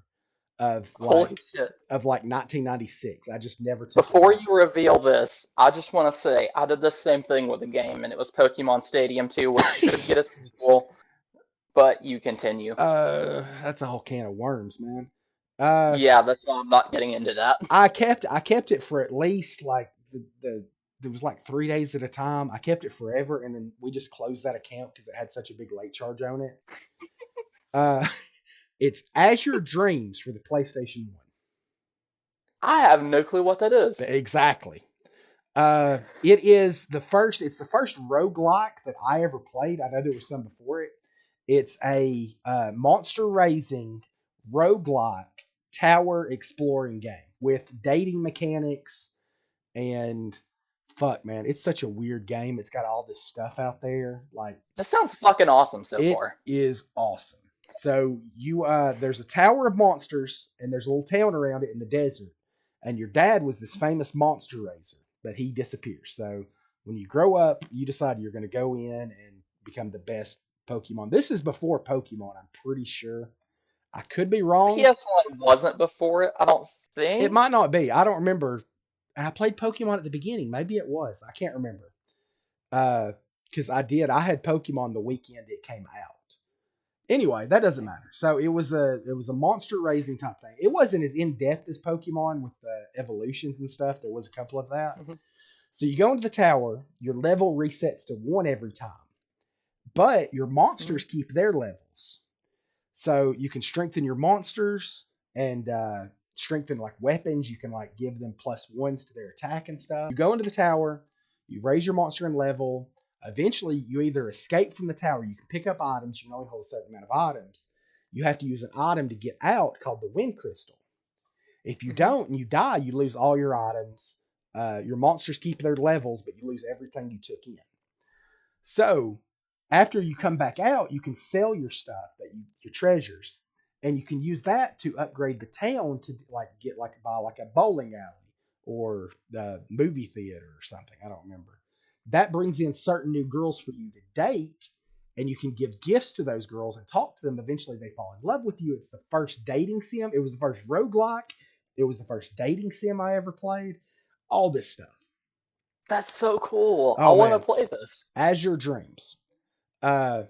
of Holy shit. 1996. I just never took it Before out. you reveal this, I just want to say I did the same thing with a game, and it was Pokemon Stadium 2, which should get a sequel, but you continue. That's a whole can of worms, man. Yeah, that's why I'm not getting into that. I kept it for at least like there was like 3 days at a time. I kept it forever, and then we just closed that account because it had such a big late charge on it. It's Azure Dreams for the PlayStation 1. I have no clue what that is. Exactly. It's the first roguelike that I ever played. I know there was some before it. It's a monster raising roguelike tower exploring game with dating mechanics and fuck, man, it's such a weird game. It's got all this stuff out there. Like, That sounds fucking awesome so it far. is awesome. So there's a tower of monsters and there's a little town around it in the desert. And your dad was this famous monster raiser, but he disappears. So when you grow up, you decide you're going to go in and become the best Pokemon. This is before Pokemon, I'm pretty sure. I could be wrong. PS1 wasn't before it, I don't think. It might not be. I don't remember. And I played Pokemon at the beginning. Maybe it was. I can't remember. because I had Pokemon the weekend it came out. Anyway, that doesn't matter. So it was a monster raising type thing. It wasn't as in depth as Pokemon with the evolutions and stuff. There was a couple of that. Mhm. So you go into the tower, your level resets to 1 every time, but your monsters keep their levels. So you can strengthen your monsters and strengthen like weapons. You can like give them +1s to their attack and stuff. You go into the tower, you raise your monster in level. Eventually, you either escape from the tower. You can pick up items. You can only hold a certain amount of items. You have to use an item to get out called the Wind Crystal. If you don't and you die, you lose all your items. Your monsters keep their levels, but you lose everything you took in. So after you come back out, you can sell your stuff, your treasures, and you can use that to upgrade the town to like get like buy like a bowling alley or the movie theater or something. I don't remember. That brings in certain new girls for you to date, and you can give gifts to those girls and talk to them. Eventually, they fall in love with you. It's the first dating sim. It was the first roguelike. It was the first dating sim I ever played. All this stuff. That's so cool. I Oh want to man, play this. Azure Dreams. Uh,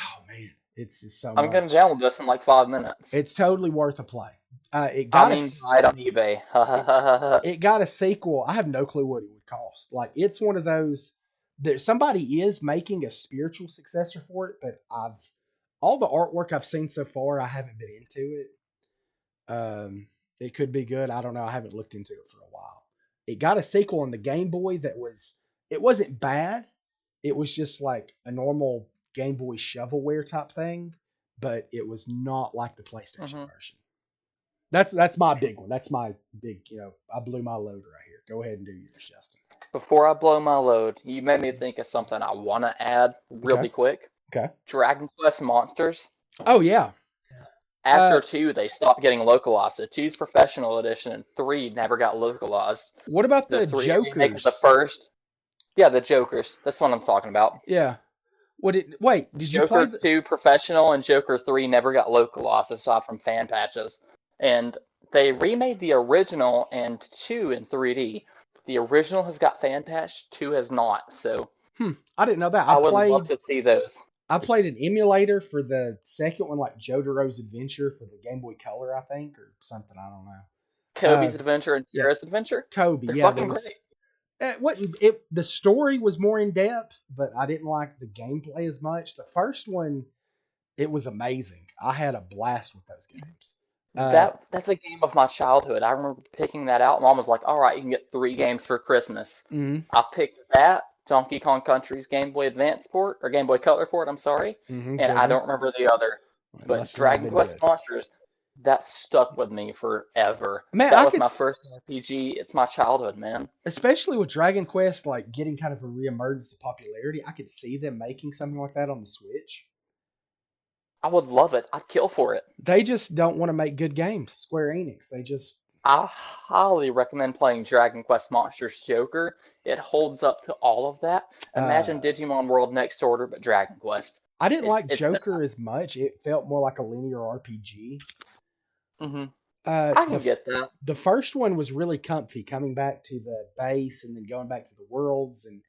oh man, it's just so I'm gonna much. download this in like 5 minutes. It's totally worth a play. It I got mean, buy it on eBay. it got a sequel. I have no clue what it would cost. Like it's one of those. There somebody is making a spiritual successor for it, but all the artwork I've seen so far, I haven't been into it. It could be good. I don't know. I haven't looked into it for a while. It got a sequel on the Game Boy it wasn't bad. It was just like a normal Game Boy shovelware type thing, but it was not like the PlayStation version. That's my big one. That's my big, I blew my load right here. Go ahead and do yours, Justin. Before I blow my load, you made me think of something I want to add really Okay. quick. Okay. Dragon Quest Monsters. Oh yeah. After 2, they stopped getting localized. So 2's Professional Edition and 3 never got localized. What about The the 3 remake of the Jokers? first. Yeah, the Jokers. That's what I'm talking about. Yeah. Wait, did you play Joker 2 Professional and Joker 3 never got localized aside from fan patches. And they remade the original and 2 in 3D. The original has got fan patch, 2 has not. So I didn't know that. I would love to see those. I played an emulator for the second one, like Jotaro's Adventure for the Game Boy Color, I think, or something. I don't know. Toby's Adventure and yeah. Tara's Adventure. Toby, They're yeah, fucking great. The story was more in depth, but I didn't like the gameplay as much. The first one, it was amazing. I had a blast with those games. That's a game of my childhood. I remember picking that out. Mom was like, "All right, you can get 3 games for Christmas." Mm-hmm. I picked that, Donkey Kong Country's Game Boy Advance port or Game Boy Color port. I'm sorry, and I don't remember the other. But Dragon Quest Monsters, that stuck with me forever. Man, that was my first RPG. It's my childhood, man. Especially with Dragon Quest, like getting kind of a reemergence of popularity, I could see them making something like that on the Switch. I would love it. I'd kill for it. They just don't want to make good games. Square Enix, I highly recommend playing Dragon Quest Monsters Joker. It holds up to all of that. Imagine Digimon World Next Order, but Dragon Quest. I didn't like Joker as much. It felt more like a linear RPG. Mm-hmm. I can get that. The first one was really comfy, coming back to the base and then going back to the worlds, and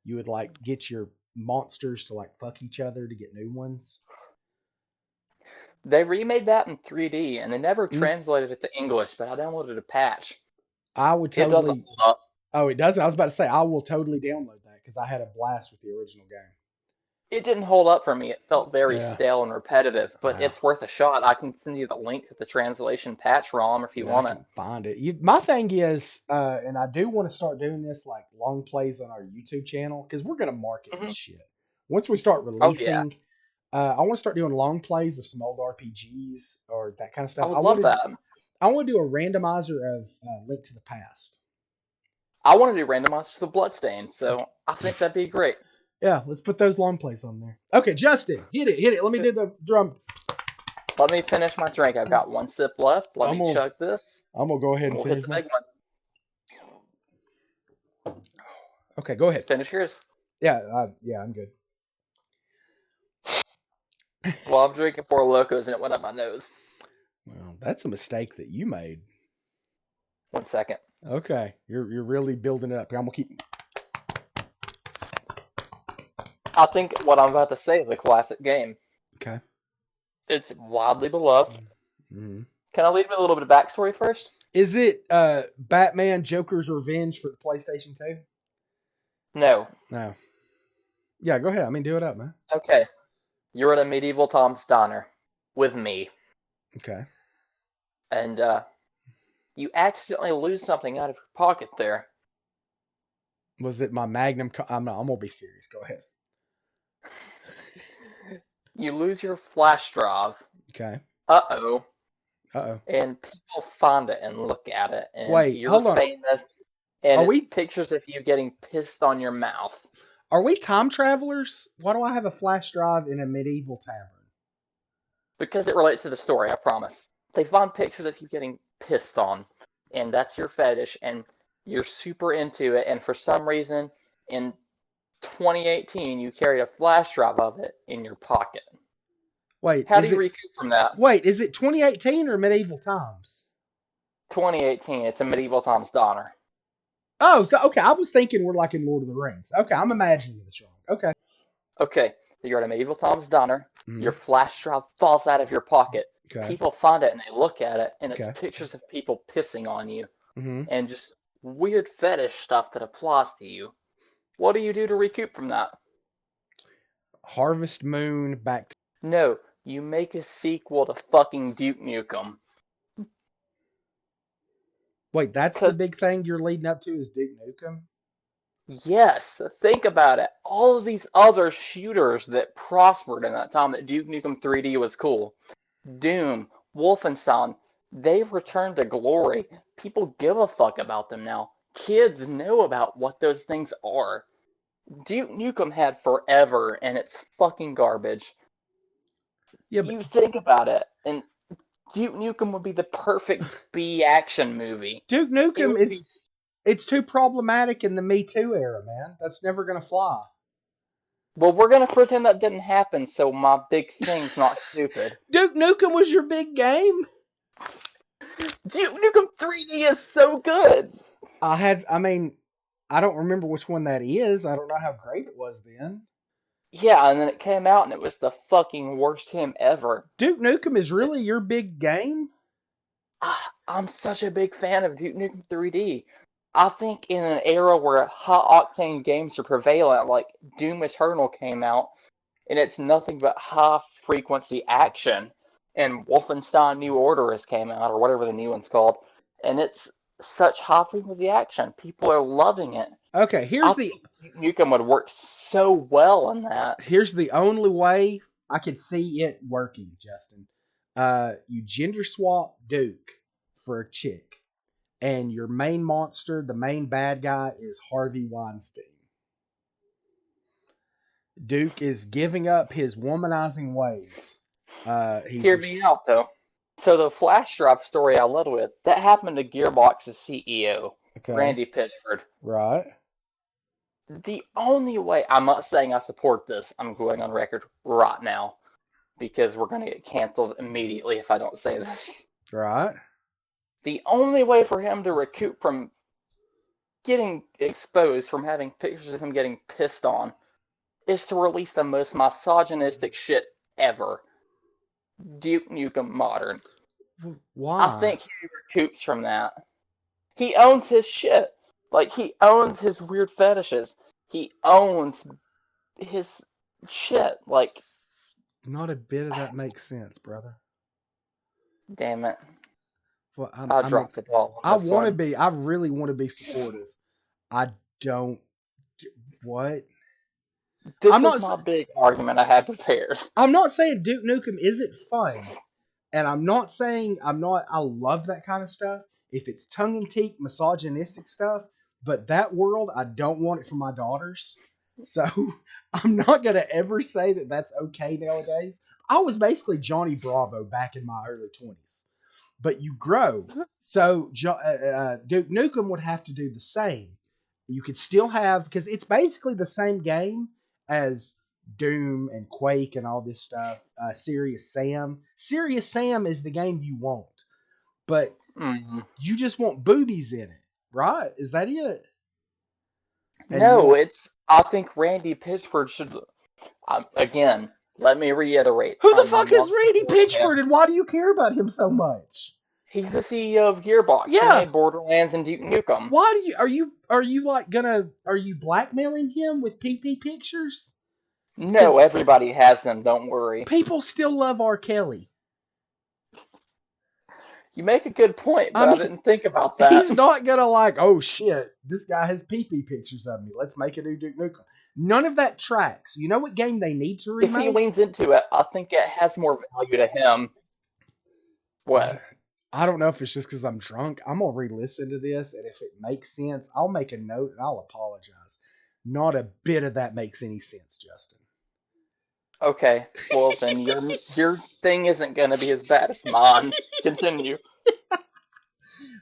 you would like get your monsters to like fuck each other to get new ones. They remade that in 3D, and they never translated it to English, but I downloaded a patch. I would totally. It doesn't hold up. Oh, it doesn't? I was about to say, I will totally download that because I had a blast with the original game. It didn't hold up for me. It felt very stale and repetitive, but it's worth a shot. I can send you the link to the translation patch ROM if you want it. Find it. My thing is, and I do want to start doing this, like long plays on our YouTube channel, because we're going to market this shit. Once we start releasing... I want to start doing long plays of some old RPGs or that kind of stuff. I would love that. I want to do a randomizer of Link to the Past. I want to do randomizers of Bloodstained, so I think that'd be great. Yeah, let's put those long plays on there. Okay, Justin, hit it. Let me do the drum. Let me finish my drink. I've got 1 sip left. Let me chug this. I'm going to go ahead and finish the big one. Okay, go ahead. Finish yours. Yeah, I'm good. Well, I'm drinking 4 Locos and it went up my nose. Well, that's a mistake that you made. 1 second. Okay, you're really building it up. I'm gonna keep. I think what I'm about to say is a classic game. Okay. It's widely beloved. Mm-hmm. Can I leave with a little bit of backstory first? Is it Batman Joker's Revenge for the PlayStation 2? No. No. Yeah, go ahead. I mean, do it up, man. Okay. You're at a medieval Tom's Diner with me, Okay. and you accidentally lose something out of your pocket there. Was it my Magnum? I'm not. I'm gonna be serious. Go ahead. You lose your flash drive. Okay. Uh-oh. Uh oh. And people find it and look at it, and Wait. you're Hold on. famous, and Are it's we? pictures of you getting pissed on your mouth. Are we time travelers? Why do I have a flash drive in a medieval tavern? Because it relates to the story, I promise. They find pictures of you getting pissed on, and that's your fetish, and you're super into it, and for some reason, in 2018, you carried a flash drive of it in your pocket. Wait. How do Is you it? recoup from that? Wait. Is it 2018 or medieval times? 2018, it's a medieval Tom's Donner. Oh, so okay. I was thinking we're like in Lord of the Rings. Okay, I'm imagining this wrong. Okay. Okay, you're at a medieval Tom's Diner. Mm-hmm. Your flash drive falls out of your pocket. Okay. People find it and they look at it, and it's Okay. pictures of people pissing on you Mm-hmm. and just weird fetish stuff that applies to you. What do you do to recoup from that? Harvest Moon back. No, you make a sequel to fucking Duke Nukem. Wait, that's the Cause big thing you're leading up to is Duke Nukem? yes, think about it. All of these other shooters that prospered in that time that Duke Nukem 3D was cool. Doom, Wolfenstein, they've returned to glory. People give a fuck about them now. Kids know about what those things are. Duke Nukem had forever, and it's fucking garbage. Yeah, but You think about it, and Duke Nukem would be the perfect B action movie. Duke It Nukem would be. is it's too problematic in the Me Too era, man. That's never gonna fly. Well, we're gonna pretend that didn't happen, so my big thing's not stupid. Duke Nukem was your big game? Duke Nukem 3D is so good. I mean, I don't remember which one that is. I don't know how great it was then. Yeah, and then it came out, and it was the fucking worst game ever. Duke Nukem is really your big game? I'm such a big fan of Duke Nukem 3D. I think in an era where high octane games are prevalent, like Doom Eternal came out, and it's nothing but high frequency action, and Wolfenstein New Order has came out, or whatever the new one's called, and it's such high frequency action. People are loving it. Okay, I think Duke Nukem would work so well in that. here's the only way I could see it working, Justin. You gender swap Duke for a chick. And your main monster, the main bad guy, is Harvey Weinstein. Duke is giving up his womanizing ways. Hear me out, though. So the flash drive story I led with, that happened to Gearbox's CEO, Okay. Randy Pitchford. Right. The only way, I'm not saying I support this, I'm going on record right now, because we're going to get canceled immediately if I don't say this. Right. The only way for him to recoup from getting exposed, from having pictures of him getting pissed on, is to release the most misogynistic shit ever. Duke Nukem Modern. Why? I think he recoups from that. He owns his shit. Like, he owns his weird fetishes. He owns his shit. Like, not a bit of that makes sense, brother. Damn it. Well, I dropped the ball. I want to be. I really want to be supportive. I don't. What? This is my big argument I had prepared. I'm not saying Duke Nukem isn't fun, and I'm not saying I love that kind of stuff. If it's tongue in cheek, misogynistic stuff, but that world, I don't want it for my daughters. So I'm not gonna ever say that that's okay nowadays. I was basically Johnny Bravo back in my early 20s. But you grow. So Duke Nukem would have to do the same. You could still have, because it's basically the same game as Doom and Quake and all this stuff. Serious Sam. Serious Sam is the game you want. But you just want boobies in it, right? Is that it? No, I think Randy Pitchford should Again, let me reiterate. Who the I'm fuck is not Randy supporting him. Pitchford, and why do you care about him so much? He's the CEO of Gearbox. He Yeah. made Borderlands and Duke Nukem. Why do are you like are you blackmailing him with PP pictures? No, everybody has them. Don't worry. People still love R. Kelly. You make a good point, but I didn't think about that. He's not gonna like, oh shit, this guy has PP pictures of me. Let's make a new Duke Nukem. None of that tracks. You know what game they need to remake? If he leans into it, I think it has more value to him. What? I don't know if it's just because I'm drunk. I'm gonna re-listen to this, and if it makes sense, I'll make a note and I'll apologize. Not a bit of that makes any sense, Justin. Okay, well then your thing isn't gonna be as bad as mine. Continue.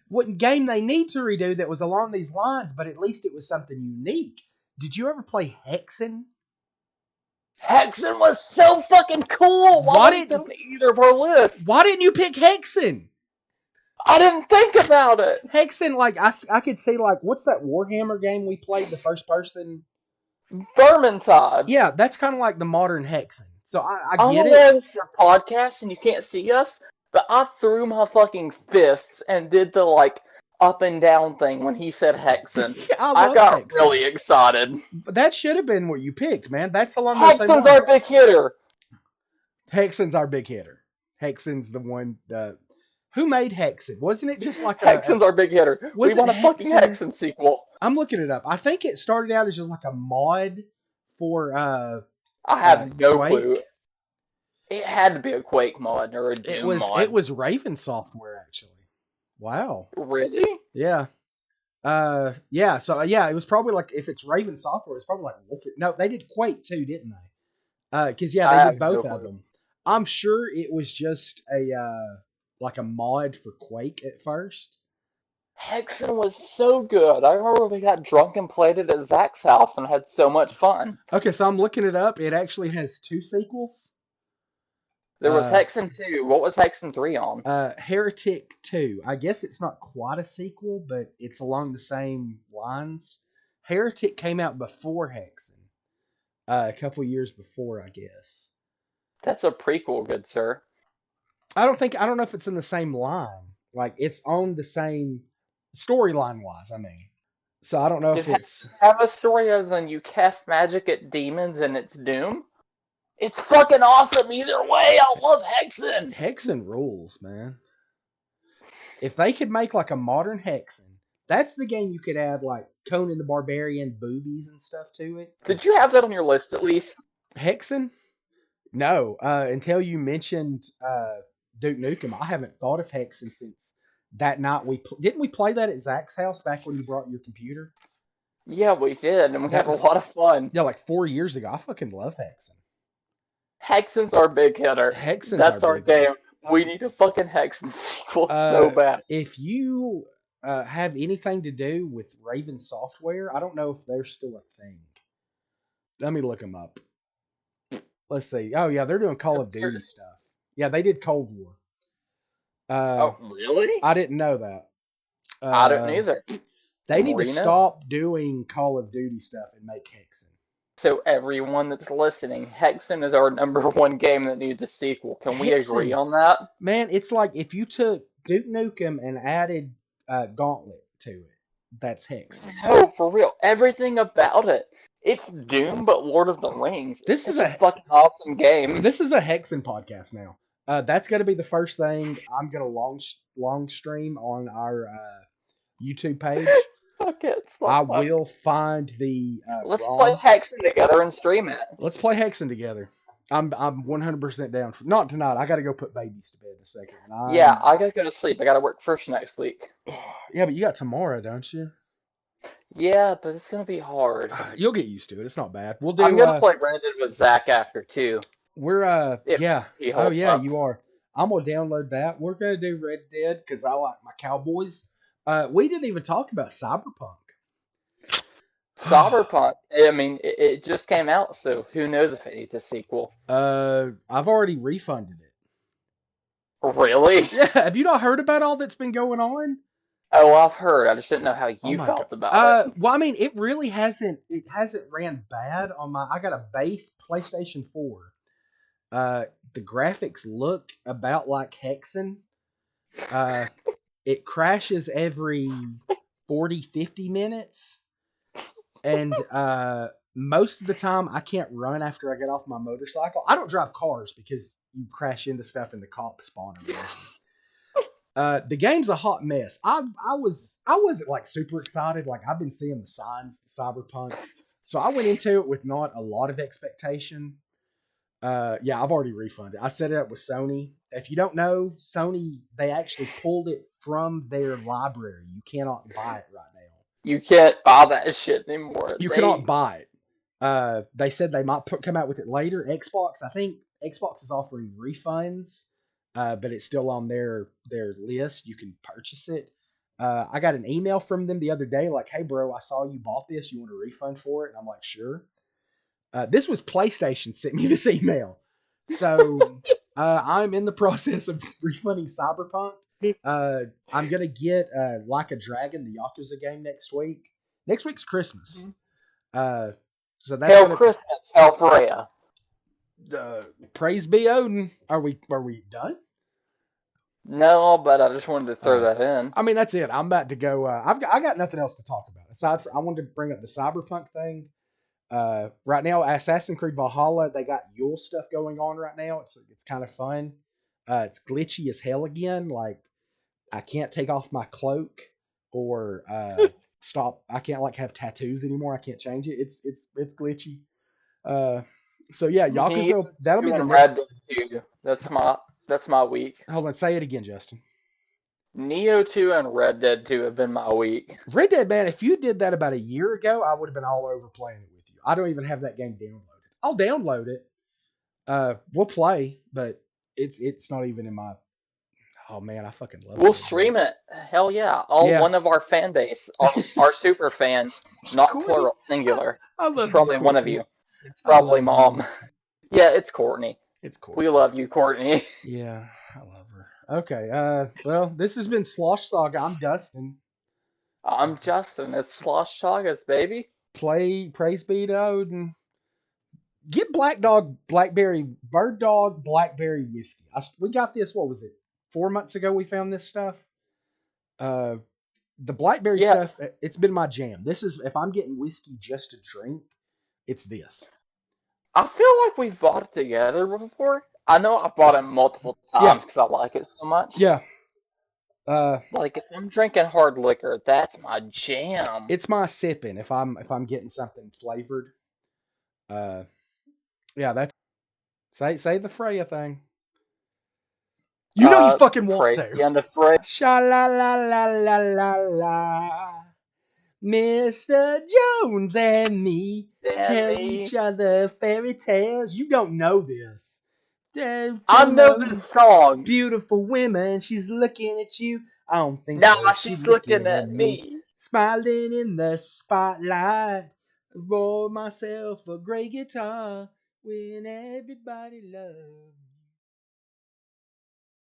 What game they need to redo that was along these lines, but at least it was something unique. Did you ever play Hexen? Hexen was so fucking cool. Why didn't it on either of our lists? Why didn't you pick Hexen? I didn't think about it. Hexen, like I could see, like, what's that Warhammer game we played, the first person? Vermintide. Yeah, that's kind of like the modern Hexen. So I get it. I know it's your podcast and you can't see us, but I threw my fucking fists and did the like up and down thing when he said Hexen. I got Hexen. Really excited. But that should have been what you picked, man. That's along the same lines. Hexen's our big hitter. Hexen's our big hitter. Hexen's the one. Who made Hexen? Wasn't it just like Hexen's our big hitter? We want a fucking Hexen sequel. I'm looking it up. I think it started out as just like a mod for. I have no clue. It had to be a Quake mod or a Doom mod. It was Raven Software, actually. Wow. Really? Yeah. Yeah. So yeah, it was probably like, if it's Raven Software, it's probably like Wolf. No, they did Quake too, didn't they? Because yeah, they did both of them. I'm sure it was just a like a mod for Quake at first. Hexen was so good. I remember we got drunk and played it at Zach's house and had so much fun. Okay, so I'm looking it up. It actually has 2 sequels. There was Hexen 2. What was Hexen 3 on? Heretic 2. I guess it's not quite a sequel, but it's along the same lines. Heretic came out before Hexen. A couple years before, I guess. That's a prequel, good sir. I don't know if it's in the same line. Like, it's on the same storyline wise, I mean. So I don't know if it's have a story other than you cast magic at demons and it's Doom. It's fucking awesome either way. I love Hexen. Hexen rules, man. If they could make like a modern Hexen, that's the game you could add like Conan the Barbarian boobies and stuff to it. Did you have that on your list at least? Hexen? No. Until you mentioned Duke Nukem, I haven't thought of Hexen since that night. Didn't we play that at Zach's house back when you brought your computer? Yeah, we did, and we had a lot of fun. Yeah, like 4 years ago. I fucking love Hexen. Hexen's our big hitter. That's our game. We need a fucking Hexen sequel so bad. If you have anything to do with Raven Software, I don't know if they're still a thing. Let me look them up. Let's see. Oh, yeah, they're doing Call of Duty stuff. Yeah, they did Cold War. Oh, really? I didn't know that. I didn't either. They need to stop doing Call of Duty stuff and make Hexen. So everyone that's listening, Hexen is our number 1 game that needs a sequel. Can we agree on that? Man, it's like if you took Duke Nukem and added Gauntlet to it. That's Hexen. No, for real. Everything about it. It's Doom, but Lord of the Rings. This is a fucking awesome game. This is a Hexen podcast now. That's going to be the first thing I'm going to long stream on our YouTube page. I will find the. Let's play Hexen together and stream it. Let's play Hexen together. I'm 100% down. Not tonight. I got to go put babies to bed in a second. Yeah, I got to go to sleep. I got to work first next week. Yeah, but you got tomorrow, don't you? Yeah, but it's gonna be hard. You'll get used to it. It's not bad. We'll do. I'm gonna play Red Dead with Zach after too. We're yeah. Oh yeah, you are. I'm gonna download that. We're gonna do Red Dead because I like my Cowboys. We didn't even talk about Cyberpunk. Cyberpunk. I mean, it just came out, so who knows if it needs a sequel? I've already refunded it. Really? Yeah. Have you not heard about all that's been going on? Oh, I've heard. I just didn't know how Oh you my god. felt about it. Well, I mean, it really hasn't. It hasn't ran bad on my. I got a base PlayStation 4. Uh, the graphics look about like Hexen. Uh, it crashes every 40, 50 minutes, and most of the time I can't run after I get off my motorcycle. I don't drive cars because you crash into stuff and the cops spawn around you. The game's a hot mess. I wasn't like super excited. Like I've been seeing the signs, the Cyberpunk, so I went into it with not a lot of expectation. Yeah, I've already refunded. I set it up with Sony. If you don't know, Sony they actually pulled it from their library. You cannot buy it right now. You can't buy that shit anymore. You cannot They buy it. They said they might come out with it later. Xbox, I think Xbox is offering refunds, but it's still on their list. You can purchase it. I got an email from them the other day, like, "Hey, bro, I saw you bought this. You want a refund for it?" And I'm like, "Sure." This was PlayStation sent me this email, so I'm in the process of refunding Cyberpunk. I'm gonna get Like a Dragon, the Yakuza game next week. Next week's Christmas. Uh, so that's Hail gonna Christmas, Hail Freya. praise be Odin. Are we done? No, but I just wanted to All throw right. that in. I mean that's it. I'm about to go. I got nothing else to talk about aside from I wanted to bring up the Cyberpunk thing. Right now, Assassin's Creed Valhalla they got Yule stuff going on right now. It's kind of fun. It's glitchy as hell again. Like I can't take off my cloak or stop. I can't like have tattoos anymore. I can't change it. It's glitchy. Uh, so yeah, Neo Yakuza. That'll 2 be the and Red next. Dead 2. That's my week. Hold on, say it again, Justin. Neo 2 and Red Dead 2 have been my week. Red Dead, man. If you did that about a year ago, I would have been all over playing it with you. I don't even have that game downloaded. I'll download it. We'll play, but it's not even in my. Oh man, I fucking love We'll Red Dead. stream it. Hell yeah. All Yeah, one of our fan base, our super fan, not Courtney. plural, singular. I It's love you, probably one of Courtney. you. It's I probably love you. mom. Yeah, it's Courtney. It's We Courtney. love you, Courtney. Yeah, I love her. Okay. Well, this has been Slosh Saga. I'm Dustin. I'm Justin. It's Slosh Chagas, baby. Praise be to Odin. Get Black Dog Blackberry Bird Dog Blackberry whiskey. We got this. What was it? 4 months ago we found this stuff. Uh, the blackberry Yeah, stuff. It's been my jam. This is if I'm getting whiskey just to drink, it's this. I feel like we've bought it together before. I know I've bought it multiple Yeah, times because I like it so much. yeah. Uh, Like if I'm drinking hard liquor, that's my jam. it's my sipping if I'm getting something flavored. Uh, yeah. That's say the Freya thing. You know you fucking want Crazy to. and afraid. Sha la la la la la la. Mr. Jones and me And tell me. each other fairy tales. You don't know this. I know this song. Beautiful women, she's looking at you. I don't think Now so. She's she's looking looking at at me. me. Smiling in the spotlight. Roll myself a great guitar when everybody loves